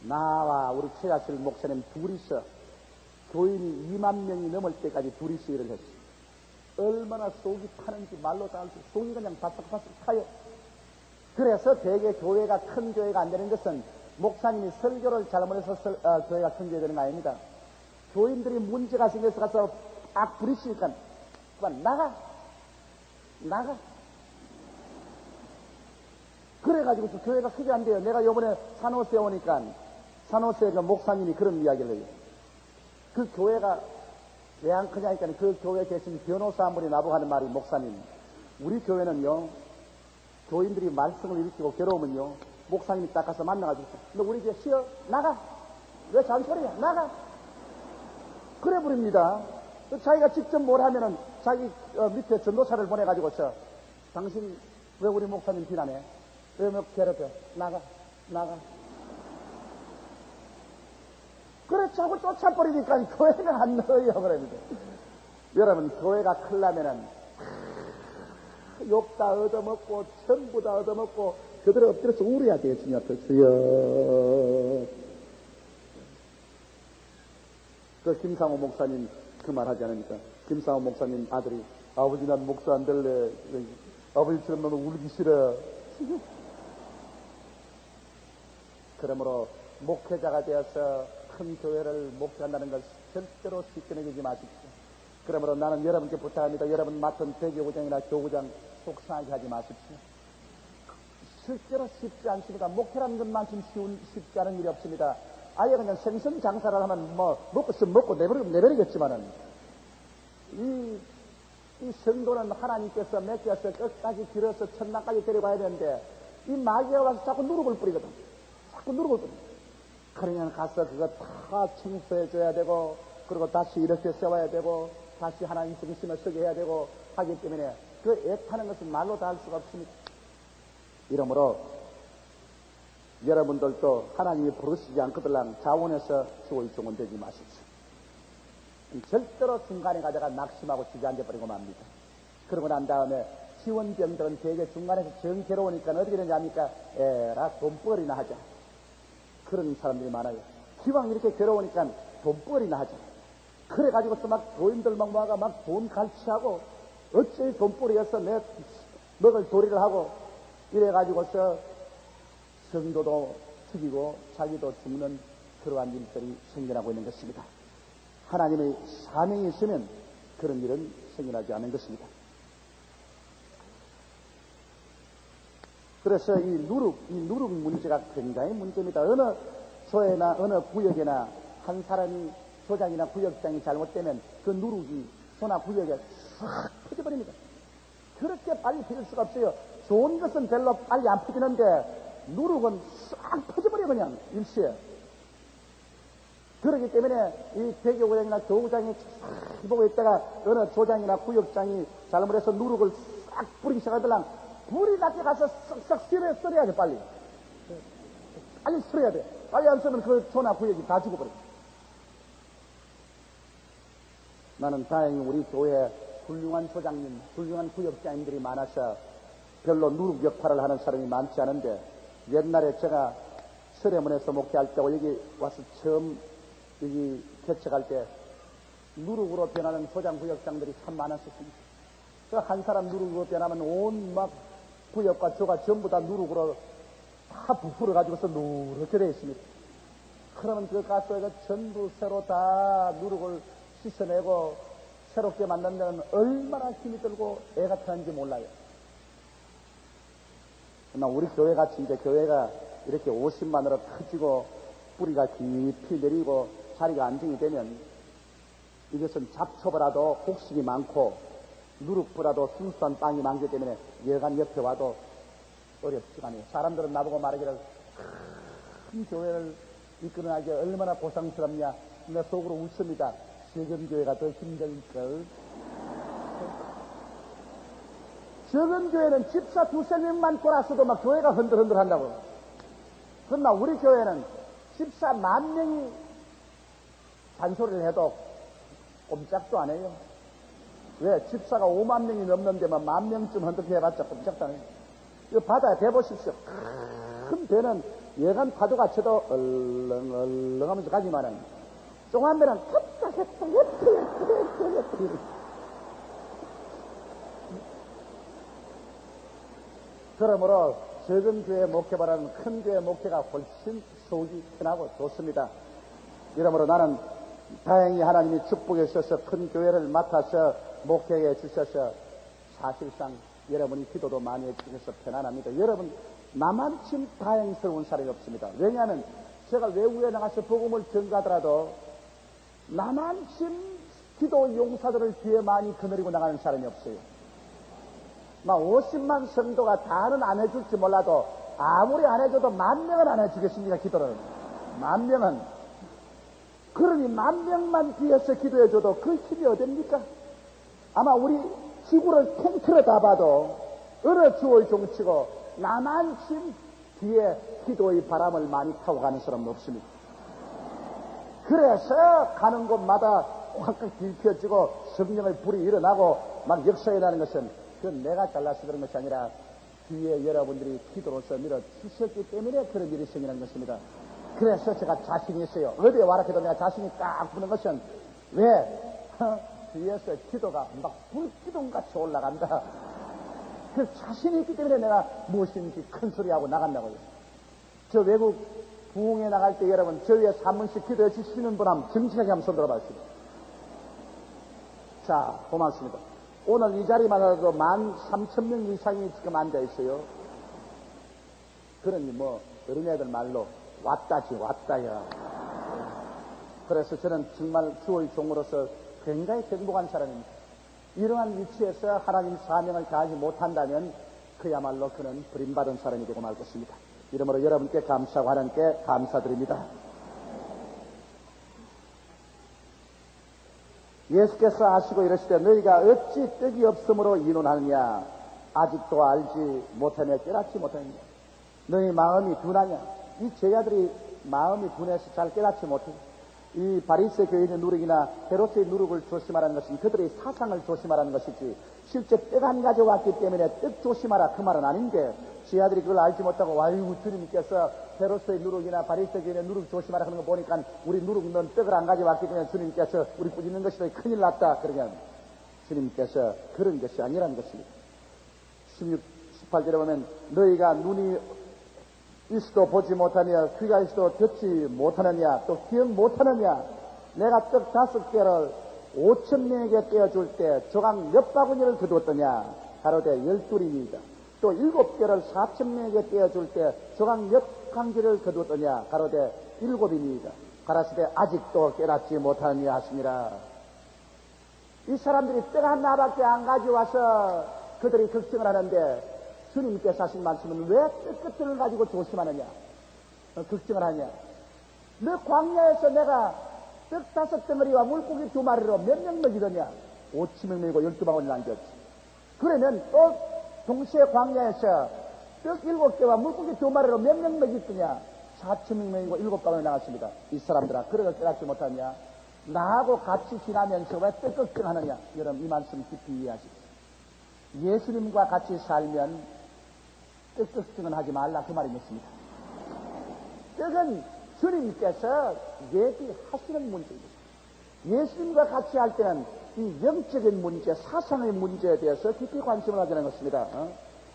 나와 우리 최하실 목사님 둘이서 교인이 2만 명이 넘을 때까지 둘이서 일을 했어요. 얼마나 속이 타는지 말로 다 알 수 없어요. 속이 그냥 바싹바싹 타요. 그래서 대개 교회가 큰 교회가 안 되는 것은 목사님이 설교를 잘못해서 교회가 큰 교회가 되는 거 아닙니다. 교인들이 문제가 생겨서 가서 악 부리시니까 그만 나가. 그래가지고 교회가 크게 안 돼요. 내가 요번에 산호세에 오니까 산호세 그 목사님이 그런 이야기를 해요. 그 교회가 왜 안 크냐니까 그 교회에 계신 변호사 한 분이 나보고 하는 말이 목사님, 우리 교회는요 교인들이 말썽을 일으키고 괴로우면요 목사님이 딱 가서 만나가지고 너 우리 교회 쉬어? 나가. 왜 잔소리야? 나가. 그래 버립니다. 자기가 직접 뭘 하면은 자기 밑에 전도사를 보내가지고서 당신 왜 우리 목사님 비난해? 왜 괴롭혀? 나가. 그래 자꾸 쫓아버리니까 교회는 안 넣어요. 그럽니다. 여러분, 교회가 크려면은 욕 다 얻어먹고 전부 다 얻어먹고 그대로 엎드려서 울어야 돼요. 주님 앞에 주여. 그 김상호 목사님 그 말 하지 않습니까? 김상호 목사님 아들이 아버지 난 목사 안 될래. 아버지처럼 너는 울기 싫어. 그러므로 목회자가 되어서 큰 교회를 목회한다는 걸 절대로 쉽게 여기지 마십시오. 그러므로 나는 여러분께 부탁합니다. 여러분 맡은 대교구장이나 교구장 속상하게 하지 마십시오. 실제로 쉽지 않습니다. 목회라는 것만큼 쉽지 않은 일이 없습니다. 아예 그냥 생선장사를 하면 먹고 싶으면 먹고 내버리겠지만은 이 이 성도는 하나님께서 맡겨서 끝까지 길어서 천당까지 데려가야 되는데 이 마귀가 와서 자꾸 누룩을 뿌리거든. 자꾸 누룩을 뿌려. 그러면 가서 그거 다 청소해줘야 되고 그리고 다시 이렇게 세워야 되고 다시 하나님 중심을 서게 해야 되고 하기 때문에 그 애타는 것은 말로 다 할 수가 없습니다. 이러므로 여러분들도 하나님이 부르시지 않거들랑 자원해서 주의 종은 되지 마십시오. 절대로 중간에 가다가 낙심하고 주저앉아버리고 맙니다. 그러고 난 다음에 지원병들은 대개 중간에서 정 괴로우니까 어떻게 되냐니까 에라 돈벌이나 하자. 그런 사람들이 많아요. 기왕 이렇게 괴로우니까 돈벌이나 하자. 그래가지고서 막 도인들 막 모아가 막 돈 갈취하고 어찌 돈벌이해서 내 먹을 도리를 하고 이래가지고서 성도도 죽이고 자기도 죽는 그러한 일들이 생겨나고 있는 것입니다. 하나님의 사명이 있으면 그런 일은 생겨나지 않는 것입니다. 그래서 이 누룩 문제가 굉장히 문제입니다. 어느 소에나 어느 구역에나 한 사람이 소장이나 구역장이 잘못되면 그 누룩이 소나 구역에 싹 퍼져버립니다. 그렇게 빨리 퍼질 수가 없어요. 좋은 것은 별로 빨리 안 퍼지는데 누룩은 싹 퍼져버려 그냥 일시에. 그렇기 때문에 이 대교구장이나 교구장이 싹 보고 있다가 어느 조장이나 구역장이 잘못해서 누룩을 싹 뿌리기 시작하더랑 불이 낮게 가서 싹싹 썰어야 돼 빨리. 빨리 썰어야 돼. 빨리 안 썰면 그 조나 구역이 다 죽어버려. 나는 다행히 우리 교회에 훌륭한 조장님, 훌륭한 구역장님들이 많아서 별로 누룩 역할을 하는 사람이 많지 않은데 옛날에 제가 설해문에서 목회할 때 여기 와서 처음 여기 개척할 때 누룩으로 변하는 소장 구역장들이 참 많았었습니다. 그 한 사람 누룩으로 변하면 온 막 구역과 조가 전부 다 누룩으로 다 부풀어 가지고서 누렇게 되어 있습니다. 그러면 그 가스에서 전부 새로 다 누룩을 씻어내고 새롭게 만든 데는 얼마나 힘이 들고 애가 타는지 몰라요. 그러나 우리 교회 같이 이제 교회가 이렇게 50만으로 커지고 뿌리가 깊이 내리고 자리가 안정이 되면 이것은 잡초보라도 곡식이 많고 누룩보라도 순수한 빵이 많기 때문에 여간 옆에 와도 어렵지가 않아요. 사람들은 나보고 말하기를 큰 교회를 이끌어나기 얼마나 고상스럽냐. 내 속으로 웃습니다. 적은 교회가 더 힘들걸. 적은 교회는 집사 두세 명만 꼬랐어도 막 교회가 흔들흔들 한다고. 그러나 우리 교회는 집사 10,000명이 잔소리를 해도 꼼짝도 안 해요. 왜? 집사가 50,000명이 넘는데만 10,000명쯤 흔들게 해봤자 꼼짝도 안 해요. 이거 바다에 배 보십시오. 큰 배는 여간 파도가 쳐도 얼렁얼렁 하면서 가지만은 조그만 배는 kap다 그러므로 적은 교회 목회보다는 큰 교회 목회가 훨씬 속이 편하고 좋습니다. 이러므로 나는 다행히 하나님이 축복해 주셔서 큰 교회를 맡아서 목회해 주셔서 사실상 여러분이 기도도 많이 해주셔서 편안합니다. 여러분 나만큼 다행스러운 사람이 없습니다. 왜냐하면 제가 외국에 나가서 복음을 전가하더라도 나만큼 기도 용사들을 뒤에 많이 거느리고 나가는 사람이 없어요. 막 50만 성도가 다는 안 해줄지 몰라도 아무리 안 해줘도 10,000명은 안 해주겠습니까? 기도를 10,000명은. 그러니 10,000명만 뒤에서 기도해줘도 그 힘이 어딥니까? 아마 우리 지구를 통틀어 다 봐도 어느 주의 종치고 나만큼 뒤에 기도의 바람을 많이 타고 가는 사람은 없습니다. 그래서 가는 곳마다 확확 뒤펴지고 성령의 불이 일어나고 막 역사에 나는 것은 그건 내가 잘나서 그런 것이 아니라 뒤에 여러분들이 기도로서 밀어주셨기 때문에 그런 일이 생기는 것입니다. 그래서 제가 자신이 있어요. 어디에 와라 해도 내가 자신이 딱 부는 것은 왜? 뒤에서 기도가 막 불기둥같이 올라간다. 그 자신이 있기 때문에 내가 무엇인지 큰 소리하고 나간다고요. 저 외국 부흥에 나갈 때 여러분 저 위에 3분씩 기도해 주시는 분 한번 정직하게 한번 손 들어봐주세요. 자, 고맙습니다. 오늘 이 자리만 해도 13,000명 이상이 지금 앉아 있어요. 그러니 뭐 어린애들 말로 왔다지 왔다야. 그래서 저는 정말 주의 종으로서 굉장히 행복한 사람입니다. 이러한 위치에서 하나님 사명을 다하지 못한다면 그야말로 그는 버림받은 사람이 되고 말 것입니다. 이러므로 여러분께 감사하고 하나님께 감사드립니다. 예수께서 하시고 이러시되 너희가 어찌 떡이 없으므로 이논하느냐 아직도 알지 못하며 깨닫지 못하느냐 너희 마음이 둔하냐 이 제자들이 마음이 둔해서 잘 깨닫지 못해 이 바리새 교인의 누룩이나 헤롯의 누룩을 조심하라는 것은 그들의 사상을 조심하라는 것이지 실제 떡 한 가지 왔기 때문에 떡 조심하라 그 말은 아닌데 제자들이 그걸 알지 못하고 아이고 주님께서 헤롯의 누룩이나 바리새 교인의 누룩 조심하라 하는 거 보니까 우리 누룩 넌 떡을 안 가져왔기 때문에 주님께서 우리 꾸짖는 것이다 큰일 났다 그러면 주님께서 그런 것이 아니라는 것입니다. 16, 18절에 보면 너희가 눈이 있어도 보지 못하며 귀가 있어도 듣지 못하느냐 또 기억 못하느냐 내가 떡 5개를 5,000명에게 떼어줄 때 조각 몇 바구니를 거두었더냐 가로되 12이니이다 또 7개를 4,000명에게 떼어줄 때 조각 몇 강지를 거두었더냐 가로되 7이니이다 가라사대 아직도 깨닫지 못하느냐 하시니라. 이 사람들이 떡 하나밖에 안 가져와서 그들이 걱정을 하는데 주님께서 하신 말씀은 왜 떡끝을 가지고 조심하느냐 걱정을 하냐 너 광야에서 내가 떡 5덩어리와 물고기 2마리로 몇 명 먹이더냐 5,000명 먹이고 12바구니를 남겼지. 그러면 또 동시에 광야에서 떡 7개와 물고기 2마리로 몇 명 먹였더냐 4,000명 먹이고 7바구니 나갔습니다. 이 사람들아 그러고 깨닫지 못하냐 나하고 같이 지나면서 왜 떡 걱정하느냐. 여러분 이 말씀 깊이 이해하십시오. 예수님과 같이 살면 떡 걱정은 하지 말라 그 말이겠습니다. 떡은 주님께서 얘기하시는 문제입니다. 예수님과 같이 할 때는 이 영적인 문제, 사상의 문제에 대해서 깊이 관심을 하자는 것입니다.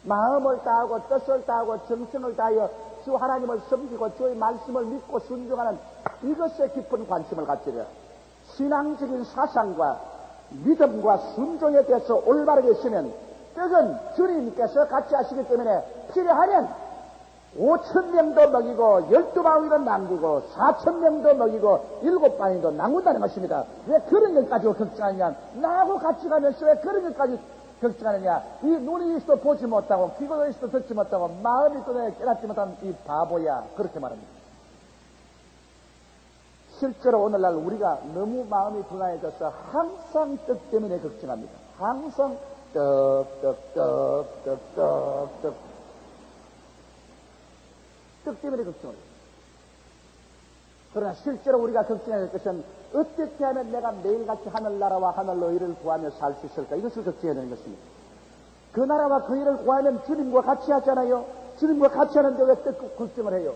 마음을 다하고 뜻을 다하고 정성을 다하여 주 하나님을 섬기고 주의 말씀을 믿고 순종하는 이것에 깊은 관심을 갖지려 신앙적인 사상과 믿음과 순종에 대해서 올바르게 있으면 떡은 주님께서 같이 하시기 때문에 필요하면 5,000명도 먹이고 12바구니도 남기고 4,000명도 먹이고 7바구니도 남긴다는 것입니다. 왜 그런 것까지 걱정하느냐 나하고 같이 가면서 왜 그런 것까지 걱정하느냐 이 눈이 있어도 보지 못하고 귀가 있어도 듣지 못하고 마음이 있어도 깨닫지 못한 이 바보야 그렇게 말합니다. 실제로 오늘날 우리가 너무 마음이 불안해져서 항상 떡 때문에 걱정합니다. 항상 떡 때문에 걱정합니다. 그러나 실제로 우리가 걱정해야 할 것은 어떻게 하면 내가 매일같이 하늘나라와 하늘로 일을 구하며 살 수 있을까 이것을 걱정해야 되는 것입니다. 그 나라와 그 일을 구하면 주님과 같이 하잖아요. 주님과 같이 하는데 왜 떡 걱정을 해요.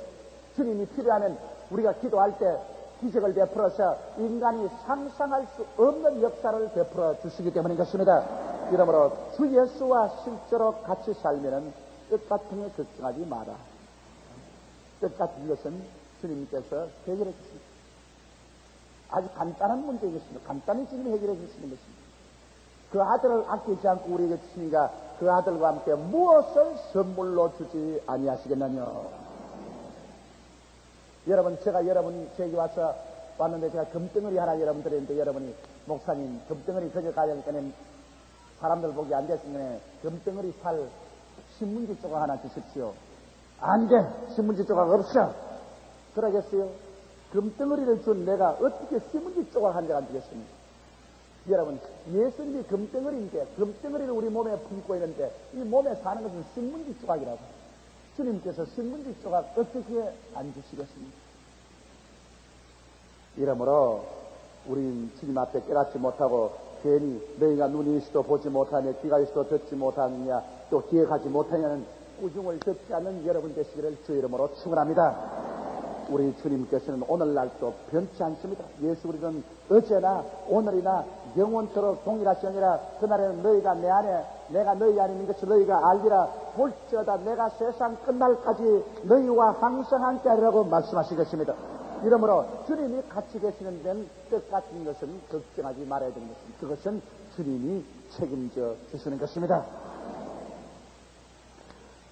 주님이 필요하면 우리가 기도할 때 기적을 베풀어서 인간이 상상할 수 없는 역사를 베풀어 주시기 때문인 것입니다. 이러므로 주 예수와 실제로 같이 살면은 뜻 같은 거 걱정하지 마라. 뜻 같은 것은 주님께서 해결해 주십니다. 아주 간단한 문제이겠습니다. 간단히 지금 해결해 주시는 것입니다. 그 아들을 아끼지 않고 우리에게 주시니까 그 아들과 함께 무엇을 선물로 주지 아니하시겠느냐. 여러분, 제가 제게 왔는데 제가 금덩어리 하나 여러분 드렸는데 여러분이 목사님 금덩어리 가져가야 되니까 사람들 보기 안 됐으면 금덩어리 살 신문지 조각 하나 주십시오. 안 돼. 신문지 조각 없어. 그러겠어요? 금덩어리를 준 내가 어떻게 신문지 조각 한 장 안 주겠습니까? 여러분, 예수님이 금덩어리인데 금덩어리를 우리 몸에 품고 있는데 이 몸에 사는 것은 신문지 조각이라고. 주님께서 신문지 조각 어떻게 안 주시겠습니까? 이러므로 우린 주님 앞에 깨닫지 못하고 괜히 너희가 눈이 있어도 보지 못하며 귀가 있어도 듣지 못하느냐 또 기억하지 못하냐는 꾸중을 듣지 않는 여러분 되시기를 주 이름으로 축원합니다. 우리 주님께서는 오늘날도 변치 않습니다. 예수 그리스도는 어제나 오늘이나 영원토록 동일하시니라. 그날에는 너희가 내 안에 내가 너희 안에 있는 것을 너희가 알리라. 볼지어다 내가 세상 끝날까지 너희와 항상 함께하리라고 말씀하시겠습니다. 이러므로 주님이 같이 계시는 데는 뜻 같은 것은 걱정하지 말아야 되는 것입니다. 그것은 주님이 책임져 주시는 것입니다.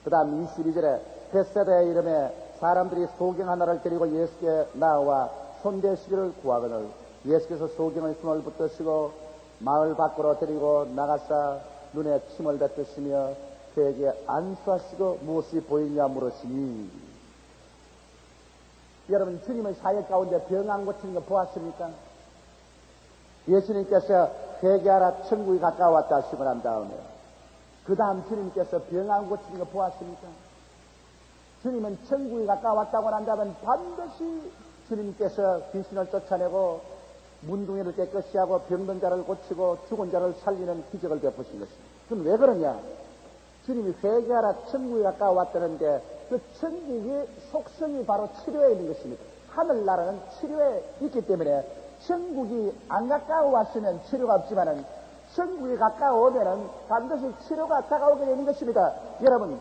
그 다음 22절에 벳세다의 이름에 사람들이 소경 하나를 데리고 예수께 나와 손대시기를 구하거늘 예수께서 소경의 손을 붙드시고 마을 밖으로 데리고 나가사 눈에 침을 뱉으시며 그에게 안수하시고 무엇이 보이냐 물으시니, 여러분 주님의 사역 가운데 병 안 고치는 거 보았습니까? 예수님께서 회개하라 천국이 가까웠다 하시고 난 다음에 그 다음 주님께서 병 안 고치는 거 보았습니까? 주님은 천국이 가까웠다고 난다면 반드시 주님께서 귀신을 쫓아내고 문둥이를 깨끗이 하고 병든 자를 고치고 죽은 자를 살리는 기적을 베푸신 것입니다. 그럼 왜 그러냐? 주님이 회개하라 천국이 가까웠다는데 그 천국의 속성이 바로 치료에 있는 것입니다. 하늘나라는 치료에 있기 때문에 천국이 안 가까워왔으면 치료가 없지만은 천국이 가까워오면은 반드시 치료가 다가오게 되는 것입니다. 여러분,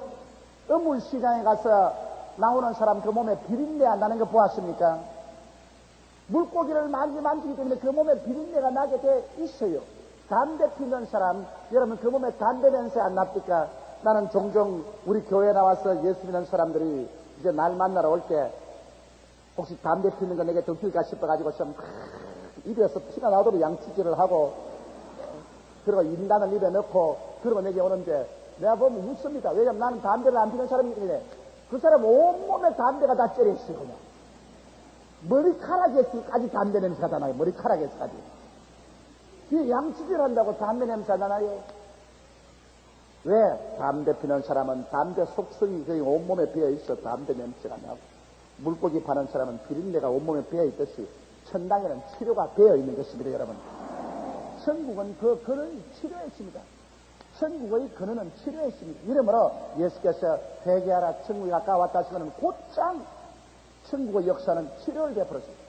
어물시장에 가서 나오는 사람 그 몸에 비린내 안 나는 거 보았습니까? 물고기를 만지기 때문에 그 몸에 비린내가 나게 돼 있어요. 담배 피는 사람, 여러분 그 몸에 담배 냄새 안 납니까? 나는 종종 우리 교회에 나와서 예수 믿는 사람들이 이제 날 만나러 올 때 혹시 담배 피는 거 내게 들킬까 싶어가지고 좀 입에서 피가 나도록 양치질을 하고 그리고 인단을 입에 넣고 그러고 내게 오는데 내가 보면 웃습니다. 왜냐면 나는 담배를 안 피는 사람이기 때문에 그 사람 온몸에 담배가 다 ጨ려 있어요. 그냥 머리카락에서까지 담배 냄새가 나요. 머리카락에서까지. 이 양치질 한다고 담배 냄새가 나나요? 왜? 담배 피는 사람은 담배 속성이 거의 온몸에 배어있어 담배 냄새가 나고, 물고기 파는 사람은 비린내가 온몸에 배어있듯이 천당에는 치료가 배어있는 것입니다. 여러분, 천국은 그 근원이 치료에 있습니다. 천국의 근원은 치료에 있습니다. 이러므로 예수께서 회개하라 천국이 가까웠다 하시고는 곧장 천국의 역사는 치료를 베풀었습니다.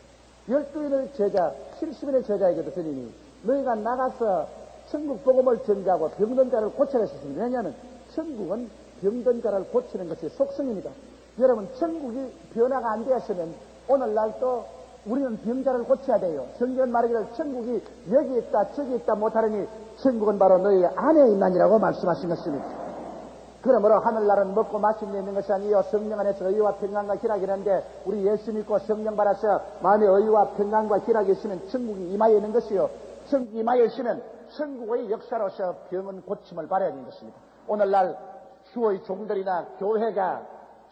12인의 제자, 70인의 제자에게도 주님이 너희가 나가서 천국 복음을 전가하고 병든 자를 고쳐라 했습니다. 왜냐하면 천국은 병든 자를 고치는 것이 속성입니다. 여러분, 천국이 변화가 안 되었으면 오늘날 또 우리는 병자를 고쳐야 돼요. 성경은 말하기를 천국이 여기 있다 저기 있다 못하느니 천국은 바로 너희 안에 있나니라고 말씀하신 것입니다. 그러므로 하늘나라는 먹고 마시는 데 있는 것이 아니요 성령 안에서 의와 평강과 희락이 있는데 우리 예수 믿고 성령 받아서 마음의 의와 평강과 희락이 있으면 천국이 임하여 있는 것이요, 천국이 임하여 있으면 천국의 역사로서 병은 고침을 받아야 하는 것입니다. 오늘날 주의 종들이나 교회가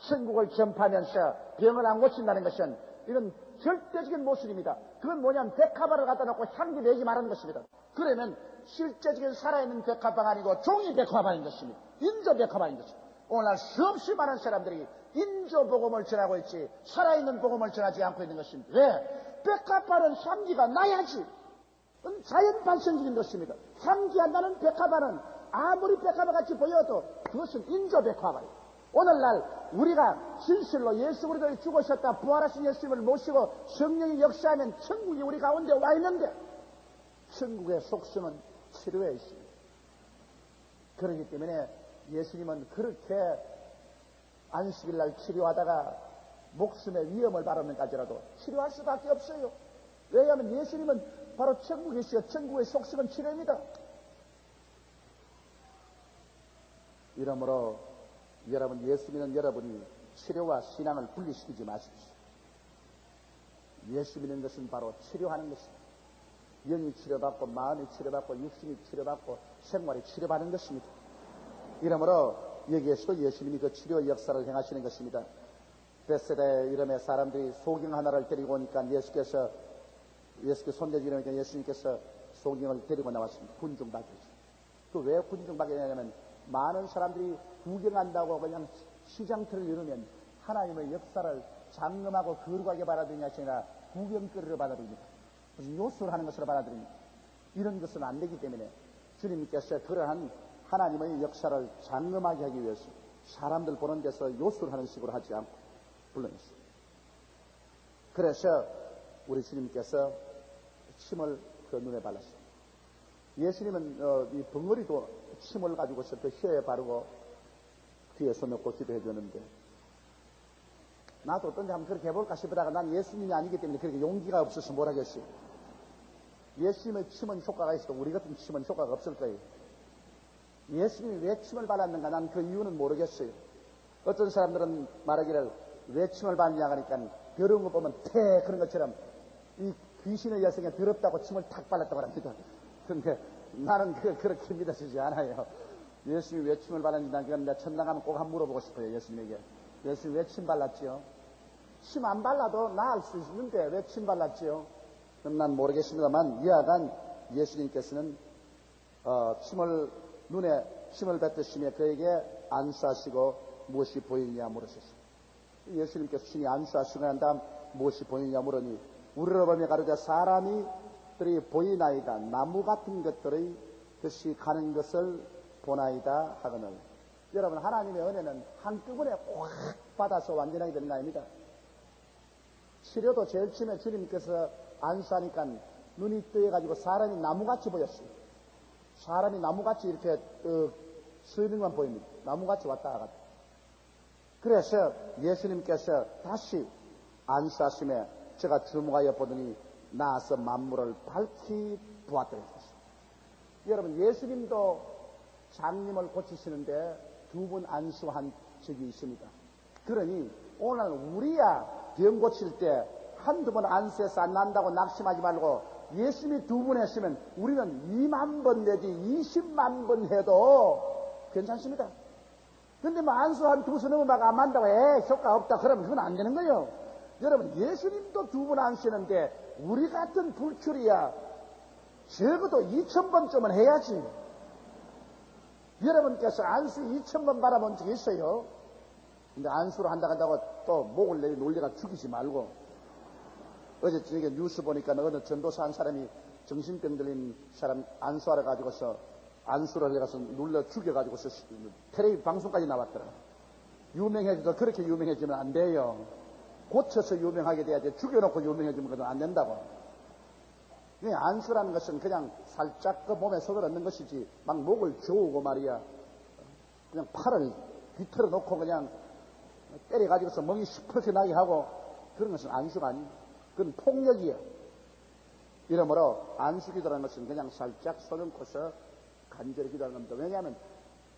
천국을 전파하면서 병을 안 고친다는 것은 이건 절대적인 모순입니다. 그건 뭐냐면 백합화를 갖다 놓고 향기 내지 말하는 것입니다. 그러면 실제적인 살아있는 백합화가 아니고 종이 백합화인 것입니다. 인조 백합화인 것입니다. 오늘날 수없이 많은 사람들이 인조 복음을 전하고 있지 살아있는 복음을 전하지 않고 있는 것입니다. 왜? 백합화는 향기가 나야지. 그건 자연 발생적인 것입니다. 향기 안 나는 백합화는 아무리 백합화같이 보여도 그것은 인조 백합화예요. 오늘날 우리가 진실로 예수 그리스도의 죽으셨다 부활하신 예수님을 모시고 성령이 역사하면 천국이 우리 가운데 와 있는데 천국의 속성은 치료에 있습니다. 그렇기 때문에 예수님은 그렇게 안식일날 치료하다가 목숨의 위험을 바르는까지라도 치료할 수밖에 없어요. 왜냐하면 예수님은 바로 천국이시여 천국의 속성은 치료입니다. 이러므로 여러분, 예수 믿는 여러분이 치료와 신앙을 분리시키지 마십시오. 예수 믿는 것은 바로 치료하는 것입니다. 영이 치료받고 마음이 치료받고 육신이 치료받고 생활이 치료받는 것입니다. 이러므로 여기에서도 예수님이 그 치료의 역사를 행하시는 것입니다. 벳세다의 이름의 사람들이 소경 하나를 데리고 오니까 예수께서 손대지 이러니까 예수님께서 소경을 데리고 나왔습니다. 군중박이죠. 그 왜 군중박이냐면 많은 사람들이 구경한다고 그냥 시장터를 이루면 하나님의 역사를 장엄하고 거룩하게 받아들이냐 하시 아니라 구경거리로 받아들입니다. 무슨 요술을 하는 것으로 받아들입니다. 이런 것은 안 되기 때문에 주님께서 그러한 하나님의 역사를 장엄하게 하기 위해서 사람들 보는 데서 요술하는 식으로 하지 않고 불러냈습니다. 그래서 우리 주님께서 침을 그 눈에 발랐습니다. 예수님은 이 벙어리도 침을 가지고서 그 혀에 바르고 귀에 손놓고 기도해 주는데 나도 어떤데 한번 그렇게 해볼까 싶다가 난 예수님이 아니기 때문에 그렇게 용기가 없어서 뭘 하겠어요. 예수님의 침은 효과가 있어도 우리 같은 침은 효과가 없을 거예요. 예수님이 왜 침을 발랐는가 난 그 이유는 모르겠어요. 어떤 사람들은 말하기를 왜 침을 발느냐 하니까 더러운 거 보면 그런 것처럼 이 귀신의 여성에 더럽다고 침을 탁 발랐다고 합니다. 그런데 나는 그렇게 믿어지지 않아요. 예수님이 왜 침을 발랐는지 난 그건 내가 천당 가면 꼭 한번 물어보고 싶어요. 예수님에게. 예수님 왜 침 발랐지요? 침 안 발라도 나을 수 있는데 왜 침 발랐지요? 그럼 난 모르겠습니다만 이하간 예수님께서는 눈에 침을 뱉으시며 그에게 안수하시고 무엇이 보이느냐 물으셨습니다. 예수님께서 친히 안수하시고 난 다음 무엇이 보이느냐 물으니 우리로 보며 가로되 사람들이 보이나이다. 나무 같은 것들의 것이 가는 것을 보나이다 하거늘. 여러분, 하나님의 은혜는 한꺼번에 확 받아서 완전하게 되는 거 아닙니다. 치료도 제일 처음에 주님께서 안수하니까 눈이 뜨여가지고 사람이 나무같이 보였어요. 사람이 나무같이 이렇게 서 있는 건 보입니다. 나무같이 왔다 갔다. 그래서 예수님께서 다시 안수하심에 제가 주목하여 보더니 나아서 만물을 밝히 보았더니 여러분, 예수님도 장님을 고치시는데 두 번 안수한 적이 있습니다. 그러니 오늘 우리야 병 고칠 때 한두 번 안수해서 안 난다고 낙심하지 말고 예수님이 두 번 했으면 우리는 2만 번 내지 20만 번 해도 괜찮습니다. 근데 뭐 안수 한 두 번 하면 막 안 만다고 효과 없다 그러면 그건 안 되는 거예요. 여러분, 예수님도 두 번 안수했는데 우리 같은 불출이야 적어도 2000번쯤은 해야지. 여러분께서 안수 2000번 받아본 적이 있어요? 근데 안수를 한다고 또 목을 내리 놀려가 죽이지 말고. 어제 저녁에 뉴스 보니까 어느 전도사 한 사람이 정신병 들린 사람 안수하러 가지고서 안수를 해가서 눌러 죽여가지고서 텔레비전 방송까지 나왔더라. 유명해져도 그렇게 유명해지면 안 돼요. 고쳐서 유명하게 돼야지 죽여놓고 유명해지면 그건 안 된다고. 안수라는 것은 그냥 살짝 그 몸에 손을 얹는 것이지 막 목을 조우고 말이야 그냥 팔을 비틀어 놓고 그냥 때려가지고서 멍이 시퍼렇게 나게 하고 그런 것은 안수가 아니에요. 그건 폭력이에요. 이러므로 안수 기도라는 것은 그냥 살짝 손 얹고서 간절히 기도하는 겁니다. 왜냐하면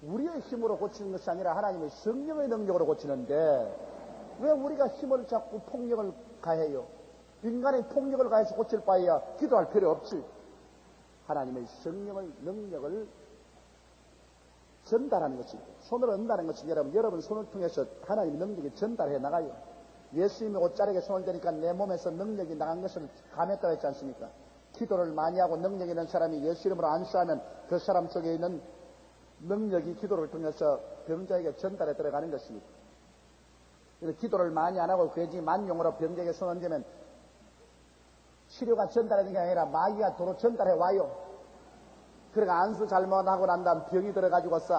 우리의 힘으로 고치는 것이 아니라 하나님의 성령의 능력으로 고치는데 왜 우리가 힘을 잡고 폭력을 가해요? 인간의 폭력을 가해서 고칠 바에야 기도할 필요 없지. 하나님의 성령의 능력을 전달하는 것입니다. 손을 얹는다는 것은 여러분 손을 통해서 하나님의 능력이 전달해 나가요. 예수님이 옷자락에 손을 대니까 내 몸에서 능력이 나간 것을 감했다고 했지 않습니까? 기도를 많이 하고 능력 있는 사람이 예수 이름으로 안수하면 그 사람 속에 있는 능력이 기도를 통해서 병자에게 전달해 들어가는 것입니다. 그래서 기도를 많이 안 하고 괜히 만용으로 병자에게 손을 얹으면 치료가 전달하는 게 아니라 마귀가 도로 전달해 와요. 그러니까 안수 잘못하고 난 다음 병이 들어가지고서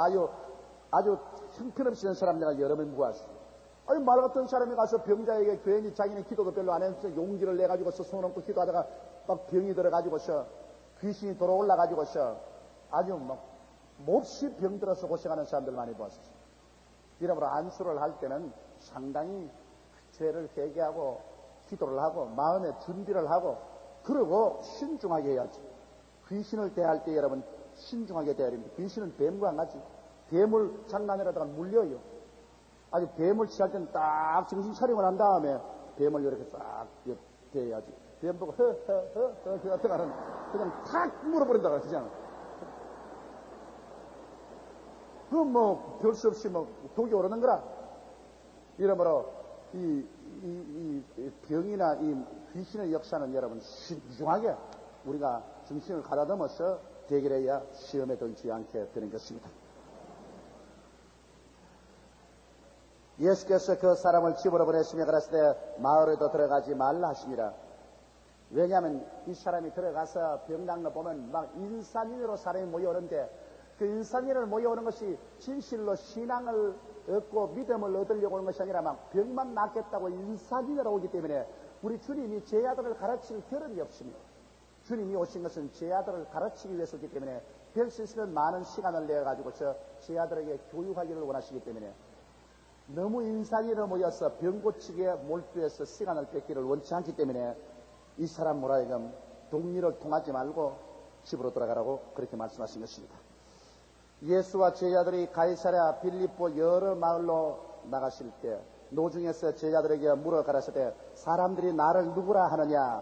아주 형편없이 사람 내가 여러 명 모았어. 말 같은 사람이 가서 병자에게 괜히 자기는 기도도 별로 안 해서 용기를 내가지고서 손 얹고 기도하다가 막 병이 들어가지고서 귀신이 돌아 올라가지고서 아주 막 몹시 병들어서 고생하는 사람들 많이 봤어요. 이러므로 안수를 할 때는 상당히 죄를 회개하고 기도를 하고 마음의 준비를 하고 그러고 신중하게 해야지. 귀신을 대할 때 여러분 신중하게 대해야 됩니다. 귀신은 뱀과 같이 뱀을 장난이라다가 물려요. 아주 뱀을 취할 때는 딱 정신 차리고 난 다음에 뱀을 이렇게 싹 대야지. 뱀 보고 그냥 탁 물어버린다 그냥. 그럼 뭐 별 수 없이 뭐 독이 오르는 거라. 이러므로 이 병이나 이 귀신의 역사는 여러분 신중하게 우리가 정신을 가다듬어서 대결해야 시험에 들지 않게 되는 것입니다. 예수께서 그 사람을 집으로 보내시며 그랬을 때 마을에도 들어가지 말라 하시니라. 왜냐하면 이 사람이 들어가서 병난 거 보면 막 인산인으로 사람이 모여오는데 그 인산인을 모여오는 것이 진실로 신앙을 얻고 믿음을 얻으려고 오는 것이 아니라 막 병만 낫겠다고 인산인으로 오기 때문에 우리 주님이 제 아들을 가르칠 겨를이 없습니다. 주님이 오신 것은 제 아들을 가르치기 위해서이기 때문에 될 수 있으면 많은 시간을 내어가지고서 제 아들에게 교육하기를 원하시기 때문에 너무 인산인으로 모여서 병 고치기에 몰두해서 시간을 뺏기를 원치 않기 때문에 이 사람 뭐라하여금 동리를 통하지 말고 집으로 돌아가라고 그렇게 말씀하신 것입니다. 예수와 제자들이 가이사랴 빌립보 여러 마을로 나가실 때 노중에서 제자들에게 물어 가라사대 사람들이 나를 누구라 하느냐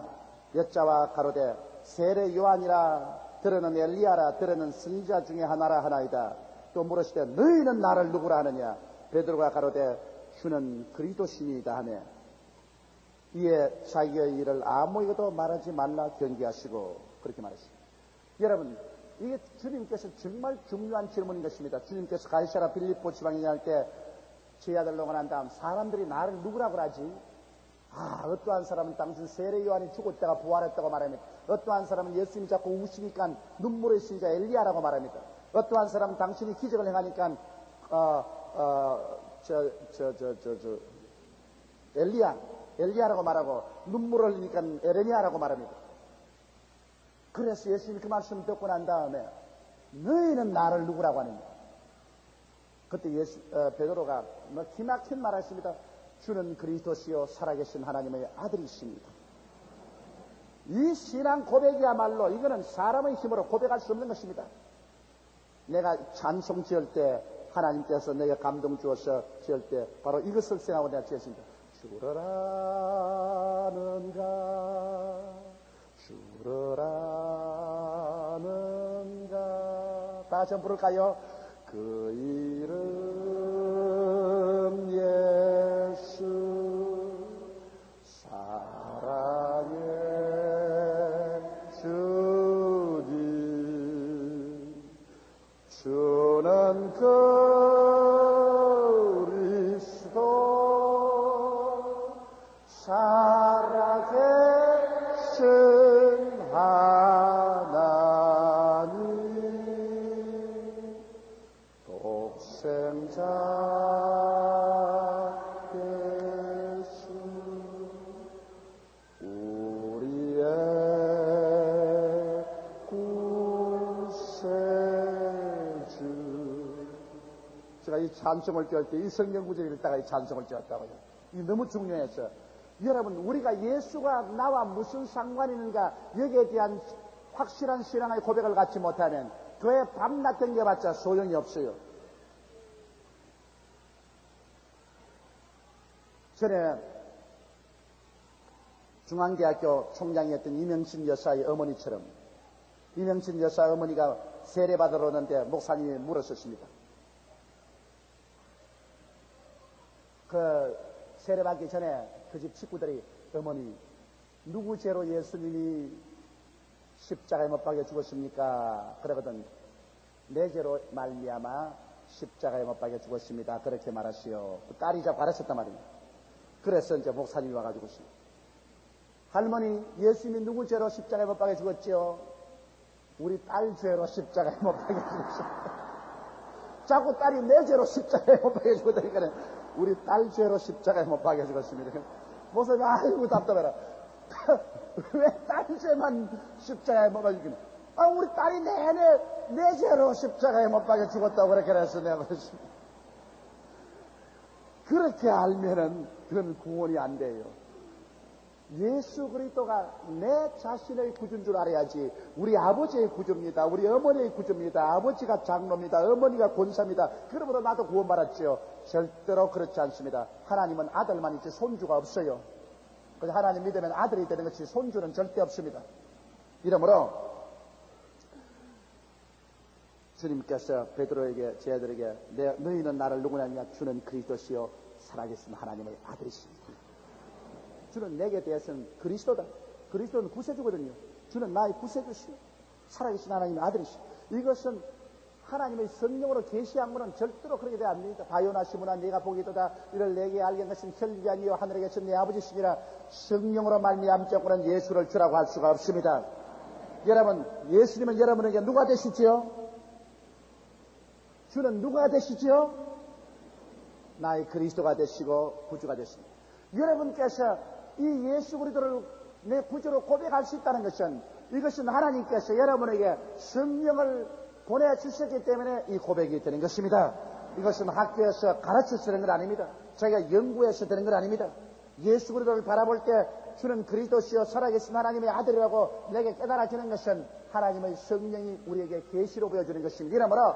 여자와 가로되 세례 요한이라 들어는 엘리야라, 들어는 선지자 중에 하나라 하나이다. 또 물으시되 너희는 나를 누구라 하느냐? 베드로가 가로되 주는 그리스도시니이다 하며 이에 자기의 일을 아무에게도 말하지 말라 경계하시고 그렇게 말했습니다. 여러분, 이게 주님께서 정말 중요한 질문인 것입니다. 주님께서 가이사랴 빌립보 지방에 갈 때 제 아들 농원한 다음 사람들이 나를 누구라고 하지? 어떠한 사람은 당신 세례 요한이 죽었다가 부활했다고 말합니다. 어떠한 사람은 예수님이 자꾸 우시니까 눈물의 신자 엘리야라고 말합니다. 어떠한 사람은 당신이 기적을 행하니까 엘리야라고 말하고 눈물을 흘리니까 에레미야라고 말합니다. 그래서 예수님이 그 말씀을 듣고 난 다음에 너희는 나를 누구라고 하느냐? 그때 베드로가 기막힌 말했습니다. 주는 그리스도시요 살아계신 하나님의 아들이십니다. 이 신앙 고백이야말로 이거는 사람의 힘으로 고백할 수 없는 것입니다. 내가 찬송 지을 때 하나님께서 내게 감동 주어서 지을 때 바로 이것을 생각하고 내가 지었습니다. 주러라는가 다시 한번 부를까요? 그 이름 예수 사랑의 주님 주는 그리스도 살아계신 하나님 독생자 예수 우리의 구세주. 제가 이 찬송을 띄울 때 이 성경 구절을 읽다가 이 찬송을 띄웠다고요. 이게 너무 중요해서 여러분, 우리가 예수가 나와 무슨 상관이 있는가 여기에 대한 확실한 신앙의 고백을 갖지 못하면 교회 밤낮 댕겨봤자 소용이 없어요. 전에 중앙대학교 총장이었던 이명신 여사의 어머니처럼 이명신 여사 어머니가 세례받으러 오는데 목사님이 물었었습니다. 그 세례받기 전에 그 집 식구들이 어머니 누구 죄로 예수님이 십자가에 못 박혀 죽었습니까? 그러거든 내 죄로 말미암아 십자가에 못 박혀 죽었습니다. 그렇게 말하시오. 그 딸이 자 바랬었단 말입니다. 그래서 이제 목사님이 와가지고 할머니 예수님이 누구 죄로 십자가에 못 박혀 죽었지요? 우리 딸 죄로 십자가에 못 박혀 죽었습니다. 자꾸 딸이 내 죄로 십자가에 못 박혀 죽었다니까 우리 딸 죄로 십자가에 못 박혀 죽었습니다. 목사님 아이고 답답해라. 왜 딸 죄만 십자가에 못 박혀 죽겠나? 우리 딸이 내내 내 죄로 십자가에 못 박혀 죽었다고 그렇게 해서 내가 그랬습니다. 그렇게 알면은 그건 구원이 안 돼요. 예수 그리스도가 내 자신의 구주인 줄 알아야지. 우리 아버지의 구주입니다. 우리 어머니의 구주입니다. 아버지가 장로입니다. 어머니가 권사입니다. 그러므로 나도 구원받았지요. 절대로 그렇지 않습니다. 하나님은 아들만 있지 손주가 없어요. 그래서 하나님 믿으면 아들이 되는 것이 손주는 절대 없습니다. 이러므로 주님께서 베드로에게 제 아들에게 너희는 나를 누구냐냐 주는 그리스도시요 살아계신 하나님의 아들이십니다. 주는 내게 대해서는 그리스도다. 그리스도는 구세주거든요. 주는 나의 구세주시오. 살아계신 하나님의 아들이시오. 이것은 하나님의 성령으로 계시한 것은 절대로 그렇게 되지 않습니다. 바요나 시므나 네가 보기도다. 이를 내게 알게 한 것은 혈육이 아니요 하늘에 계신 내 아버지시니라. 성령으로 말미암자고는 예수를 주라고 할 수가 없습니다. 여러분, 예수님은 여러분에게 누가 되시지요? 주는 누가 되시지요? 나의 그리스도가 되시고 구주가 되십니다. 여러분께서 이 예수 그리스도를 내 구주로 고백할 수 있다는 것은 이것은 하나님께서 여러분에게 성령을 보내주셨기 때문에 이 고백이 되는 것입니다. 이것은 학교에서 가르쳐서 되는 건 아닙니다. 자기가 연구해서 되는 건 아닙니다. 예수 그리스도를 바라볼 때 주는 그리스도시요 살아계신 하나님의 아들이라고 내게 깨달아지는 것은 하나님의 성령이 우리에게 계시로 보여주는 것입니다. 이러므로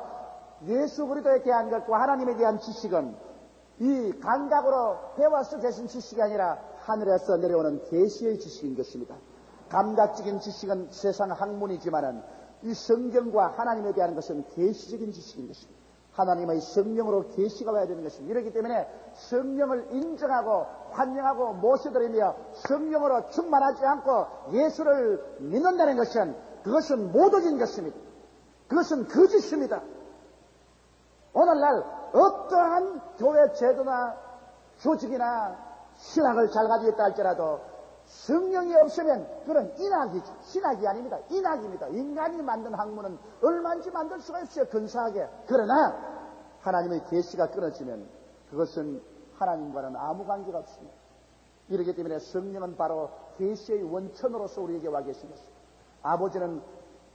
예수 그리스도에 대한 것과 하나님에 대한 지식은 이 감각으로 배워서 계신 지식이 아니라 하늘에서 내려오는 계시의 지식인 것입니다. 감각적인 지식은 세상 학문이지만은 이 성경과 하나님에 대한 것은 계시적인 지식인 것입니다. 하나님의 성령으로 계시가 와야 되는 것입니다. 이렇기 때문에 성령을 인정하고 환영하고 모셔드리며 성령으로 충만하지 않고 예수를 믿는다는 것은 그것은 모독인 것입니다. 그것은 거짓입니다. 오늘날 어떠한 교회 제도나 조직이나 신학을 잘 가지고 있다 할지라도 성령이 없으면 그건 인학이죠. 신학이 아닙니다. 인학입니다. 인간이 만든 학문은 얼마든지 만들 수가 있어요. 근사하게. 그러나 하나님의 계시가 끊어지면 그것은 하나님과는 아무 관계가 없습니다. 이렇기 때문에 성령은 바로 계시의 원천으로서 우리에게 와 계신 것입니다. 아버지는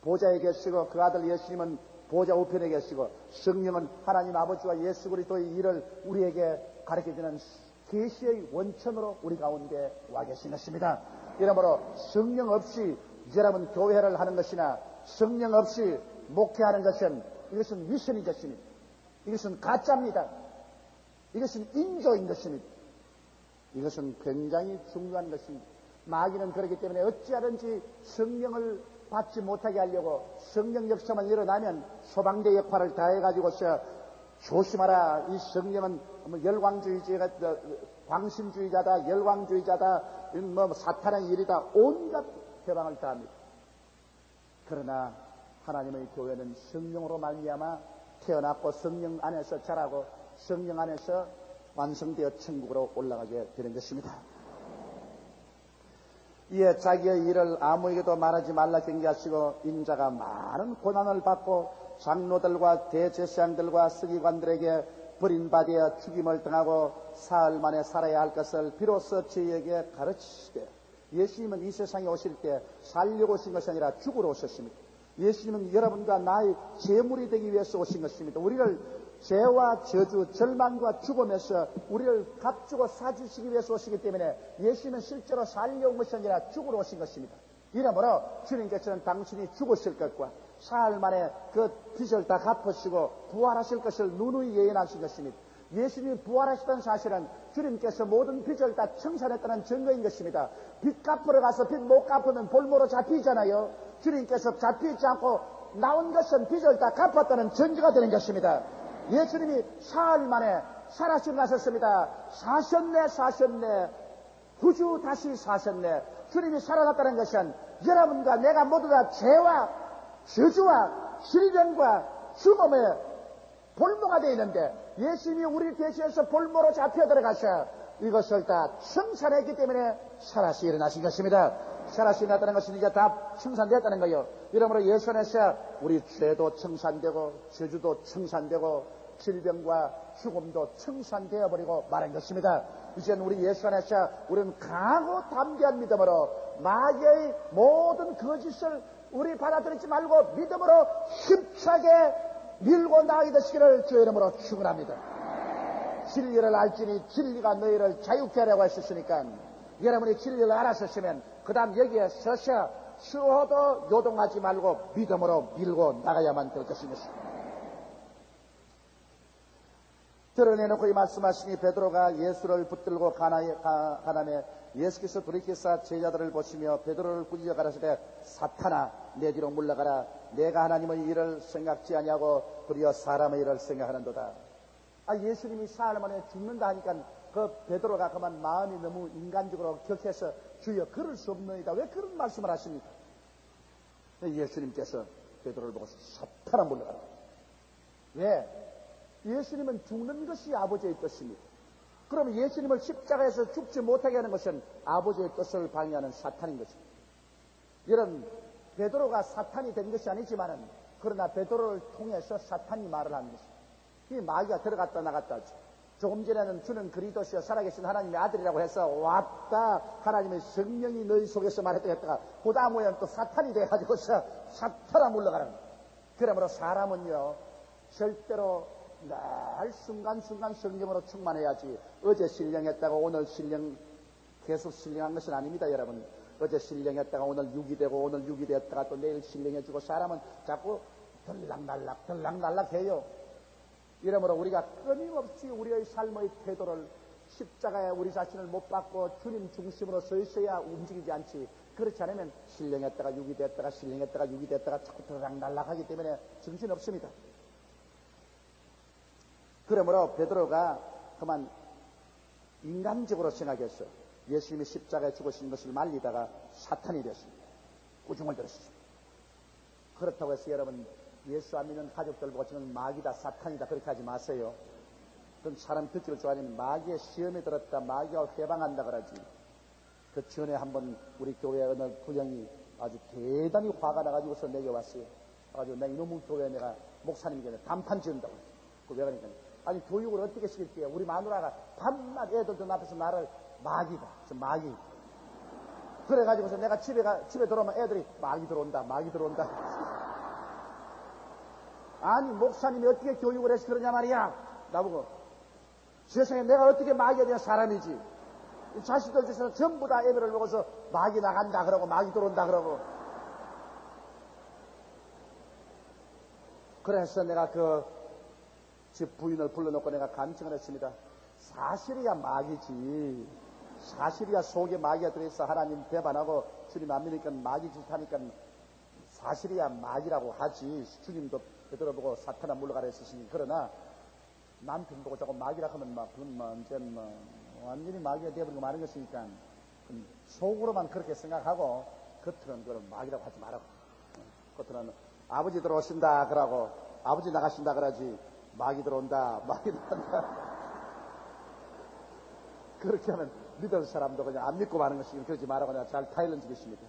보좌에 계시고 그 아들 예수님은 보좌 우편에 계시고 성령은 하나님 아버지와 예수 그리스도의 일을 우리에게 가르쳐주는 계시의 원천으로 우리 가운데 와 계신 것입니다. 이러므로 성령 없이 여러분 교회를 하는 것이나 성령 없이 목회하는 것은 이것은 미션인 것입니다. 이것은 가짜입니다. 이것은 인조인 것입니다. 이것은 굉장히 중요한 것입니다. 마귀는 그렇기 때문에 어찌하든지 성령을 받지 못하게 하려고 성령 역사만 일어나면 소방대 역할을 다해가지고서 조심하라. 이 성령은 열광주의자가, 광신주의자다, 열광주의자다, 사탄의 일이다. 온갖 해방을 다합니다. 그러나 하나님의 교회는 성령으로 말미암아 태어났고 성령 안에서 자라고 성령 안에서 완성되어 천국으로 올라가게 되는 것입니다. 이에 자기의 일을 아무에게도 말하지 말라 경계하시고 인자가 많은 고난을 받고 장로들과 대제사장들과 서기관들에게 버림받아 죽임을 당하고 사흘 만에 살아야 할 것을 비로소 저희에게 가르치시되, 예수님은 이 세상에 오실 때 살려고 오신 것이 아니라 죽으러 오셨습니다. 예수님은 여러분과 나의 제물이 되기 위해서 오신 것입니다. 우리를 죄와 저주, 절망과 죽음에서 우리를 값주고 사주시기 위해서 오시기 때문에 예수님은 실제로 살려온 것이 아니라 죽으러 오신 것입니다. 이러므로 주님께서는 당신이 죽으실 것과 사흘 만에 그 빚을 다 갚으시고 부활하실 것을 누누이 예언하신 것입니다. 예수님이 부활하셨다는 사실은 주님께서 모든 빚을 다 청산했다는 증거인 것입니다. 빚 갚으러 가서 빚 못 갚으면 볼모로 잡히잖아요. 주님께서 잡히지 않고 나온 것은 빚을 다 갚았다는 증거가 되는 것입니다. 예수님이 사흘 만에 살아시고 나섰습니다. 사셨네. 후주 다시 사셨네. 주님이 살아났다는 것은 여러분과 내가 모두 다 죄와 저주와 질병과 죽음에 볼모가 되어 있는데 예수님이 우리 대신해서 볼모로 잡혀 들어가셔 이것을 다 청산했기 때문에 살아서 일어나신 것입니다. 살아서 일어났다는 것은 이제 다 청산되었다는 거예요. 이러므로 예수 안에서 우리 죄도 청산되고 저주도 청산되고 질병과 죽음도 청산되어 버리고 말한 것입니다. 이제는 우리 예수 안에서 우리는 강하고 담대한 믿음으로 마귀의 모든 거짓을 우리 받아들이지 말고 믿음으로 힘차게 밀고 나가게 되시기를 주의 이름으로 축원합니다. 진리를 알지니 진리가 너희를 자유케 하려고 하셨으니까 여러분이 진리를 알았으시면 그 다음 여기에 서서 수호도 요동하지 말고 믿음으로 밀고 나가야만 될 것입니다. 드러내놓고 이 말씀하시니 베드로가 예수를 붙들고 가나매 예수께서 돌이켜서 제자들을 보시며 베드로를 꾸짖어 가라사대 사탄아 내 뒤로 물러가라. 내가 하나님의 일을 생각지 아니하고 도리어 사람의 일을 생각하는도다. 예수님이 사흘 만에 죽는다 하니까 그 베드로가 그만 마음이 너무 인간적으로 격해서 주여 그럴 수 없느니라. 왜 그런 말씀을 하십니까? 예수님께서 베드로를 보고 사탄아 물러가라. 왜? 예수님은 죽는 것이 아버지의 뜻입니다. 그럼 예수님을 십자가에서 죽지 못하게 하는 것은 아버지의 뜻을 방해하는 사탄인 것입니다. 이런 베드로가 사탄이 된 것이 아니지만은 그러나 베드로를 통해서 사탄이 말을 하는 것입니다. 이 마귀가 들어갔다 나갔다 하죠. 조금 전에는 주는 그리스도시여 살아계신 하나님의 아들이라고 해서 왔다 하나님의 성령이 너희 속에서 말했다 했다가 그 다음에는 또 사탄이 돼가지고서 사탄아 물러가는 거예요. 그러므로 사람은요 절대로 날 순간순간 성령으로 충만해야지 어제 신령했다고 오늘 신령 계속 신령한 것은 아닙니다. 여러분 어제 신령했다가 오늘 육이 되고 오늘 육이 됐다가 또 내일 신령해지고 사람은 자꾸 들락날락 해요. 이러므로 우리가 끊임없이 우리의 삶의 태도를 십자가에 우리 자신을 못 박고 주님 중심으로 서 있어야 움직이지 않지. 그렇지 않으면 신령했다가 육이 됐다가 신령했다가 육이 됐다가 자꾸 들락날락하기 때문에 정신없습니다. 그러므로 베드로가 그만 인간적으로 생각해서 예수님이 십자가에 죽으신 것을 말리다가 사탄이 됐습니다. 꾸중을 들었습니다. 그렇다고 해서 여러분 예수 안 믿는 가족들 보고 지금 마귀다 사탄이다 그렇게 하지 마세요. 그럼 사람 듣기를 좋아하면 마귀의 시험에 들었다 마귀가 해방한다 그러지. 그 전에 한번 우리 교회 어느 부령이 아주 대단히 화가 나가지고서 내게 왔어요. 아주 나 이놈의 교회에 내가 목사님에게 단판 지은다고 했어요. 왜 그러니까 아니 교육을 어떻게 시킬게요. 우리 마누라가 밤낮 애들도 앞에서 나를 마귀다. 저 마귀. 그래가지고서 내가 집에 들어오면 애들이 마귀 들어온다. 아니 목사님이 어떻게 교육을 해서 그러냐 말이야. 나보고 세상에 내가 어떻게 마귀에 대한 사람이지. 이 자식들 중에서 전부 다 애들을 먹어서 마귀 나간다 그러고 마귀 들어온다 그러고. 그래서 내가 그 집 부인을 불러놓고 내가 간청을 했습니다. 사실이야 마귀지. 사실이야 속에 마귀가 들어있어. 하나님 배반하고 주님 안 믿으니까 마귀 짓하니까 사실이야 마귀라고 하지. 주님도 베드로 사탄아 물러가라 했으시니. 그러나 남편 보고 자꾸 마귀라 하면 이제 완전히 마귀가 되어버리고 마는 것이니까 속으로만 그렇게 생각하고 겉으로는 그걸 마귀라고 하지 말라고. 겉으로는 아버지 들어오신다 그러고 아버지 나가신다 그러지. 마귀 들어온다. 그렇게 하면 믿을 사람도 그냥 안 믿고 마는 것이니 그러지 말라고 내가 잘 타일러 주겠습니다.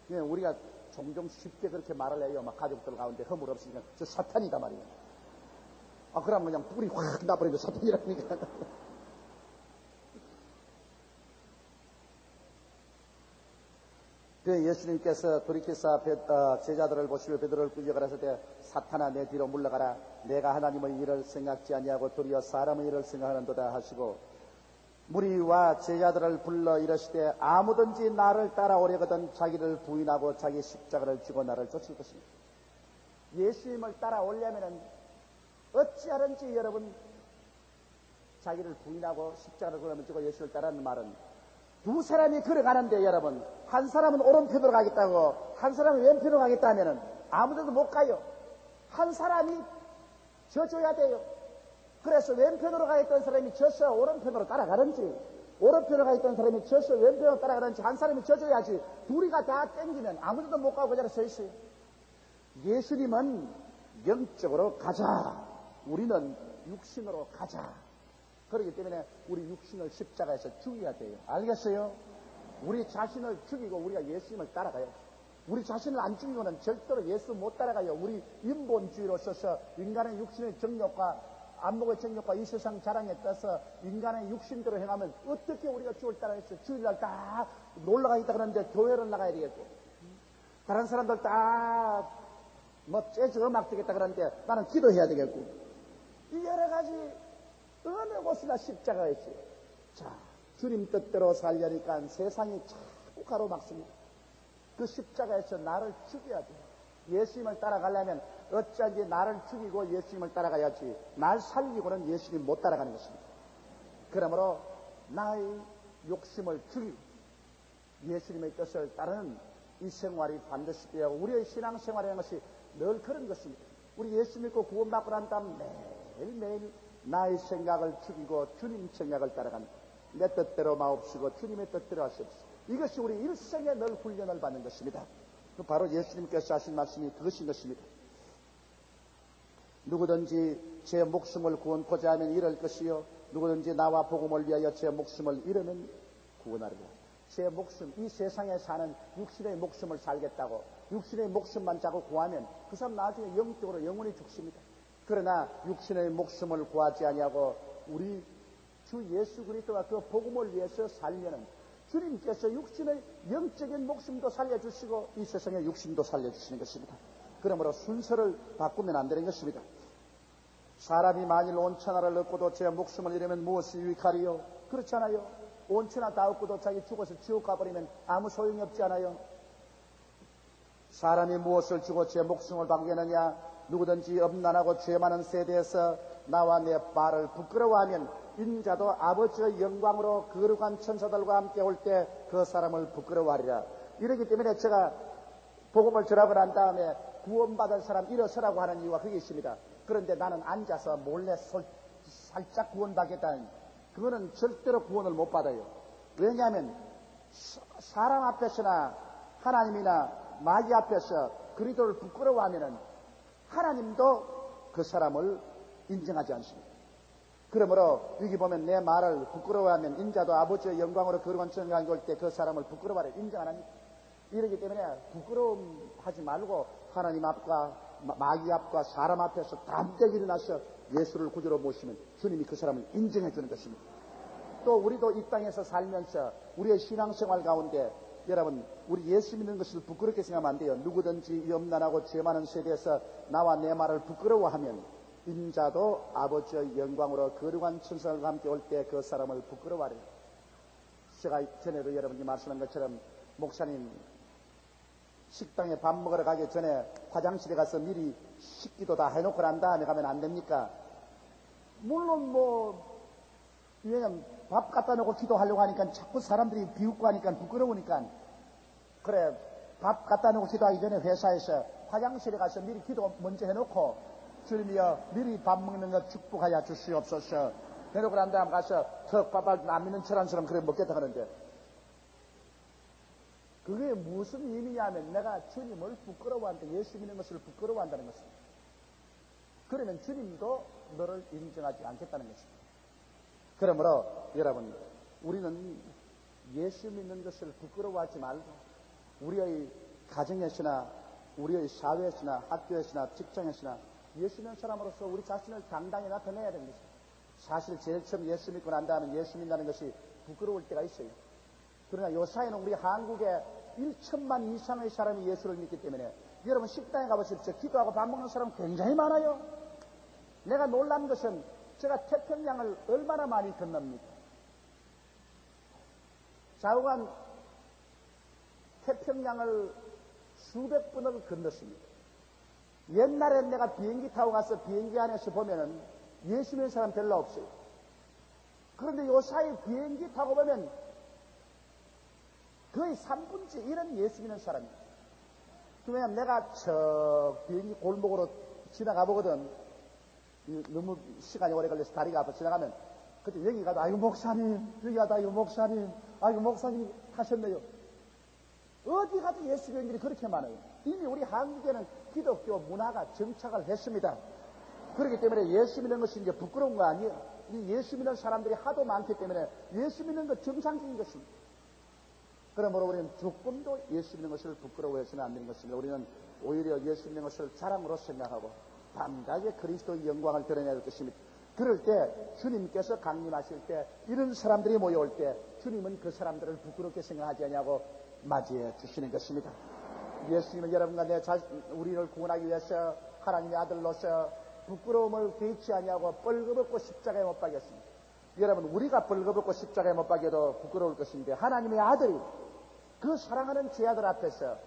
그냥 우리가 종종 쉽게 그렇게 말을 해요. 막 가족들 가운데 허물 없으니까 저 사탄이다 말이에요. 그럼 그냥 뿌리 확 나버리면 사탄이라니까. 그 예수님께서 돌이켜서 제자들을 보시고 베드로를 꾸짖어가라서 사탄아 내 뒤로 물러가라. 내가 하나님의 일을 생각지 아니하고 도리어 사람의 일을 생각하는도다 하시고 무리와 제자들을 불러 이르시되 아무든지 나를 따라오려거든 자기를 부인하고 자기 십자가를 지고 나를 쫓을 것입니다. 예수님을 따라오려면은 어찌하든지 여러분 자기를 부인하고 십자가를 그러면 지고 예수를 따르는 말은 두 사람이 걸어가는데 여러분 한 사람은 오른편으로 가겠다고 한 사람은 왼편으로 가겠다 하면은 아무데도 못 가요. 한 사람이 져줘야 돼요. 그래서 왼편으로 가겠다는 사람이 져서 오른편으로 따라가든지 오른편으로 가겠다는 사람이 져서 왼편으로 따라가든지 한 사람이 져줘야지. 둘이가 다 땡기면 아무데도 못 가고 그 자리에 서 있어요. 예수님은 영적으로 가자. 우리는 육신으로 가자. 그렇기 때문에 우리 육신을 십자가에서 죽여야 돼요. 알겠어요? 우리 자신을 죽이고 우리가 예수님을 따라가요. 우리 자신을 안 죽이고는 절대로 예수 못 따라가요. 우리 인본주의로 써서 인간의 육신의 정욕과 안목의 정욕과 이 세상 자랑에 떠서 인간의 육신대로 행하면 어떻게 우리가 주를 따라했어요? 주일날 딱 놀러가 있다 그러는데 교회를 나가야 되겠고 다른 사람들 딱 재즈 음악 듣겠다 그러는데 나는 기도해야 되겠고 이 여러 가지 어느 곳이나 십자가가 있어요. 자, 주님 뜻대로 살려니까 세상이 자꾸 가로막습니다. 그 십자가에서 나를 죽여야 돼요. 예수님을 따라가려면 어쩐지 나를 죽이고 예수님을 따라가야지 날 살리고는 예수님 못 따라가는 것입니다. 그러므로 나의 욕심을 죽이고 예수님의 뜻을 따르는 이 생활이 반드시 되어야 하고 우리의 신앙생활이라는 것이 늘 그런 것입니다. 우리 예수 믿고 구원받고 난 다음 매일매일 나의 생각을 죽이고 주님 생각을 따라가는 내 뜻대로 마옵시고 주님의 뜻대로 하시옵소서. 이것이 우리 일생에 늘 훈련을 받는 것입니다. 바로 예수님께서 하신 말씀이 그것인 것입니다. 누구든지 제 목숨을 구원코자 하면 잃을 것이요 누구든지 나와 복음을 위하여 제 목숨을 잃으면 구원하리라. 제 목숨, 이 세상에 사는 육신의 목숨을 살겠다고 육신의 목숨만 자꾸 구하면 그 사람 나중에 영적으로 영원히 죽습니다. 그러나 육신의 목숨을 구하지 아니하고 우리 주 예수 그리스도가 그 복음을 위해서 살면은 주님께서 육신의 영적인 목숨도 살려주시고 이 세상의 육신도 살려주시는 것입니다. 그러므로 순서를 바꾸면 안 되는 것입니다. 사람이 만일 온천하를 얻고도 제 목숨을 잃으면 무엇이 유익하리요? 그렇지 않아요? 온천하 다 얻고도 자기 죽어서 지옥 가버리면 아무 소용이 없지 않아요? 사람이 무엇을 주고 제 목숨을 바꾸겠느냐? 누구든지 엄난하고 죄 많은 세대에서 나와 내 발을 부끄러워하면 인자도 아버지의 영광으로 거룩한 천사들과 함께 올 때 그 사람을 부끄러워하리라. 이러기 때문에 제가 복음을 전하고 난 다음에 구원받은 사람 일어서라고 하는 이유가 그게 있습니다. 그런데 나는 앉아서 몰래 살짝 구원받겠다는, 그거는 절대로 구원을 못 받아요. 왜냐하면 사람 앞에서나 하나님이나 마귀 앞에서 그리스도를 부끄러워하면은 하나님도 그 사람을 인정하지 않습니다. 그러므로 여기 보면 내 말을 부끄러워하면 인자도 아버지의 영광으로 거룩한 천사가 올 때 그 사람을 부끄러워하라. 인정 안 합니다. 이러기 때문에 부끄러움하지 말고 하나님 앞과 마귀 앞과 사람 앞에서 담대히 일어나서 예수를 구주로 모시면 주님이 그 사람을 인정해 주는 것입니다. 또 우리도 이 땅에서 살면서 우리의 신앙생활 가운데 여러분, 우리 예수 믿는 것을 부끄럽게 생각하면 안 돼요. 누구든지 염난하고 죄 많은 세대에서 나와 내 말을 부끄러워하면 인자도 아버지의 영광으로 거룩한 천사들과 함께 올 때 그 사람을 부끄러워하리라. 제가 전에도 여러분이 말씀한 것처럼 목사님 식당에 밥 먹으러 가기 전에 화장실에 가서 미리 식기도 다 해놓고 난 다음에 가면 안 됩니까? 물론 왜냐면 밥 갖다 놓고 기도하려고 하니까 자꾸 사람들이 비웃고 하니까 부끄러우니까, 그래 밥 갖다 놓고 기도하기 전에 회사에서 화장실에 가서 미리 기도 먼저 해놓고 주님이여 미리 밥 먹는 것 축복하여 주시옵소서 해놓고 난 다음 가서 턱밥을 남 있는 철한처럼 그래 먹겠다 하는데, 그게 무슨 의미냐면 내가 주님을 부끄러워한다, 예수 믿는 것을 부끄러워한다는 것입니다. 그러면 주님도 너를 인정하지 않겠다는 것입니다. 그러므로 여러분, 우리는 예수 믿는 것을 부끄러워하지 말고 우리의 가정에서나 우리의 사회에서나 학교에서나 직장에서나 예수 믿는 사람으로서 우리 자신을 당당히 나타내야 되는 것입니다. 사실 제일 처음 예수 믿고 난 다음에 예수 믿는다는 것이 부끄러울 때가 있어요. 그러나 요사이는 우리 한국에 1천만 이상의 사람이 예수를 믿기 때문에 여러분 식당에 가보십시오. 기도하고 밥 먹는 사람 굉장히 많아요. 내가 놀란 것은 제가 태평양을 얼마나 많이 건넙니까? 좌우간 태평양을 수백 번을 건넜습니다. 옛날엔 내가 비행기 타고 가서 비행기 안에서 보면은 예수 믿는 사람 별로 없어요. 그런데 요사이 비행기 타고 보면 거의 3분째 이런 예수 믿는 사람이에요. 왜냐면 내가 저 비행기 골목으로 지나가 보거든. 너무 시간이 오래 걸려서 다리가 아파 지나가면, 그때 여기 가도 아이고 목사님, 여기 가도 아이고 목사님, 아이고 목사님 하셨네요. 어디 가도 예수 교인들이 그렇게 많아요. 이미 우리 한국에는 기독교 문화가 정착을 했습니다. 그렇기 때문에 예수 믿는 것이 이제 부끄러운 거 아니에요. 이 예수 믿는 사람들이 하도 많기 때문에 예수 믿는 것 정상적인 것입니다. 그러므로 우리는 조금도 예수 믿는 것을 부끄러워해서는 안 되는 것입니다. 우리는 오히려 예수 믿는 것을 자랑으로 생각하고 담대하게 그리스도의 영광을 드러내야 할 것입니다. 그럴 때 주님께서 강림하실 때 이런 사람들이 모여올 때 주님은 그 사람들을 부끄럽게 생각하지 않냐고 맞이해 주시는 것입니다. 예수님은 여러분과 우리를 구원하기 위해서 하나님의 아들로서 부끄러움을 개의치 아니하고 뻘거벗고 십자가에 못 박였습니다. 여러분, 우리가 뻘거벗고 십자가에 못 박여도 부끄러울 것인데 하나님의 아들이 그 사랑하는 제 아들 앞에서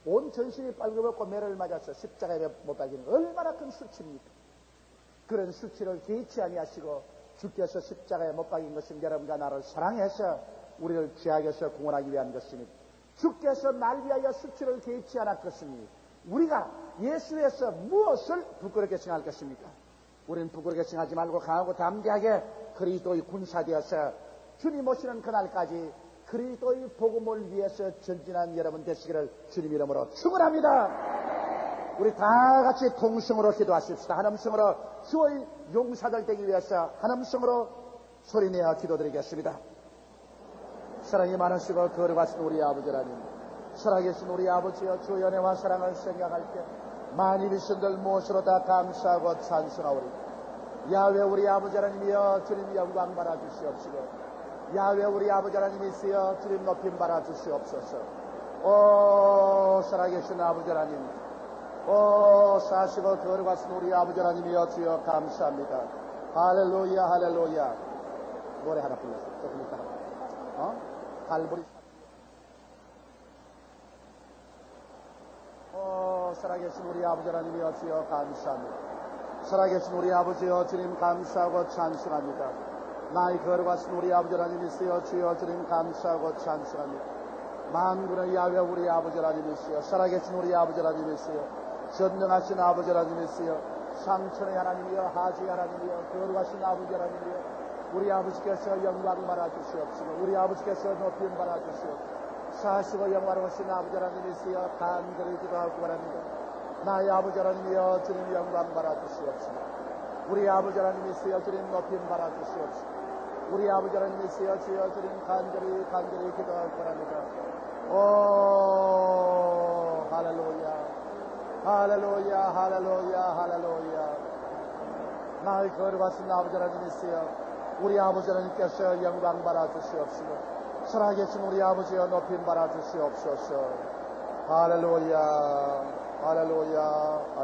온 전신이 뻘거벗고 매를 맞아서 십자가에 못 박이는 얼마나 큰 수치입니까? 그런 수치를 개의치 아니하시고 주께서 십자가에 못 박인 것은 여러분과 나를 사랑해서 우리를 죄악에서 구원하기 위한 것입니다. 주께서 날 위하여 수치를 개의치 않았겠으니 우리가 예수에서 무엇을 부끄럽게 생각할 것입니까? 우리는 부끄럽게 생각하지 말고 강하고 담대하게 그리스도의 군사되어서 주님 오시는 그날까지 그리스도의 복음을 위해서 전진한 여러분 되시기를 주님 이름으로 축원합니다. 우리 다 같이 통성으로 기도하십시다. 한 음성으로 주의 용사들 되기 위해서 한 음성으로 소리내어 기도드리겠습니다. 사랑이 많으시고 거룩하신 우리 아버지 하나님, 살아계신 우리 아버지여, 주 연애와 사랑을 생각할 때 많이 미신들 무엇으로 다 감사하고 찬송하오리. 야훼 우리 아버지 하나님이여, 주님 영광 받아 주시옵시고, 야훼 우리 아버지 하나님이시여, 주님 높임 받아 주시옵소서. 오 살아계신 아버지 하나님, 오 사시고 거룩하신 우리 아버지 하나님이여, 주여 감사합니다. 할렐루야 할렐루야. 노래 하나 불러서 조금 이따 갈보리. 살아계신 우리 아버지 하나님이여, 주여 감사합니다. 살아계신 우리 아버지여, 주님 감사하고 찬송합니다. 나의 거룩하신 우리 아버지 하나님이시여 주여 주님 감사하고 찬송합니다. 만군의 야훼 우리 아버지 하나님이시여 살아계신 우리 아버지 하나님이시여 전능하신 아버지 하나님이시여 상천의 하나님이여 하지의 하나님이여 거룩하신 아버지 하나님이여 우리 아버지께서 영광 받아 주시옵시고 우리 아버지께서 높임 받아 주시옵시고 사시고 영광하신 아버지 하나님이시여 간절히 기도하고 바랍니다. 나의 아버지 하나님이여 주님 영광 받아 주시옵시고 우리 아버지 하나님이시여 주님 높임 받아 주시옵시고 우리 아버지 하나님이시여 주여 주님 간절히 기도하고 바랍니다. 오 할렐루야 할렐루야 할렐루야 할렐루야. 나의 거룩하신 아버지 하나님이시여 우리 아버지 하나님께서 영광 받아 주시옵시고 살아계신 우리 아버지여 높임 받아 주시옵소서. 할렐루야 할렐루야 할렐루야.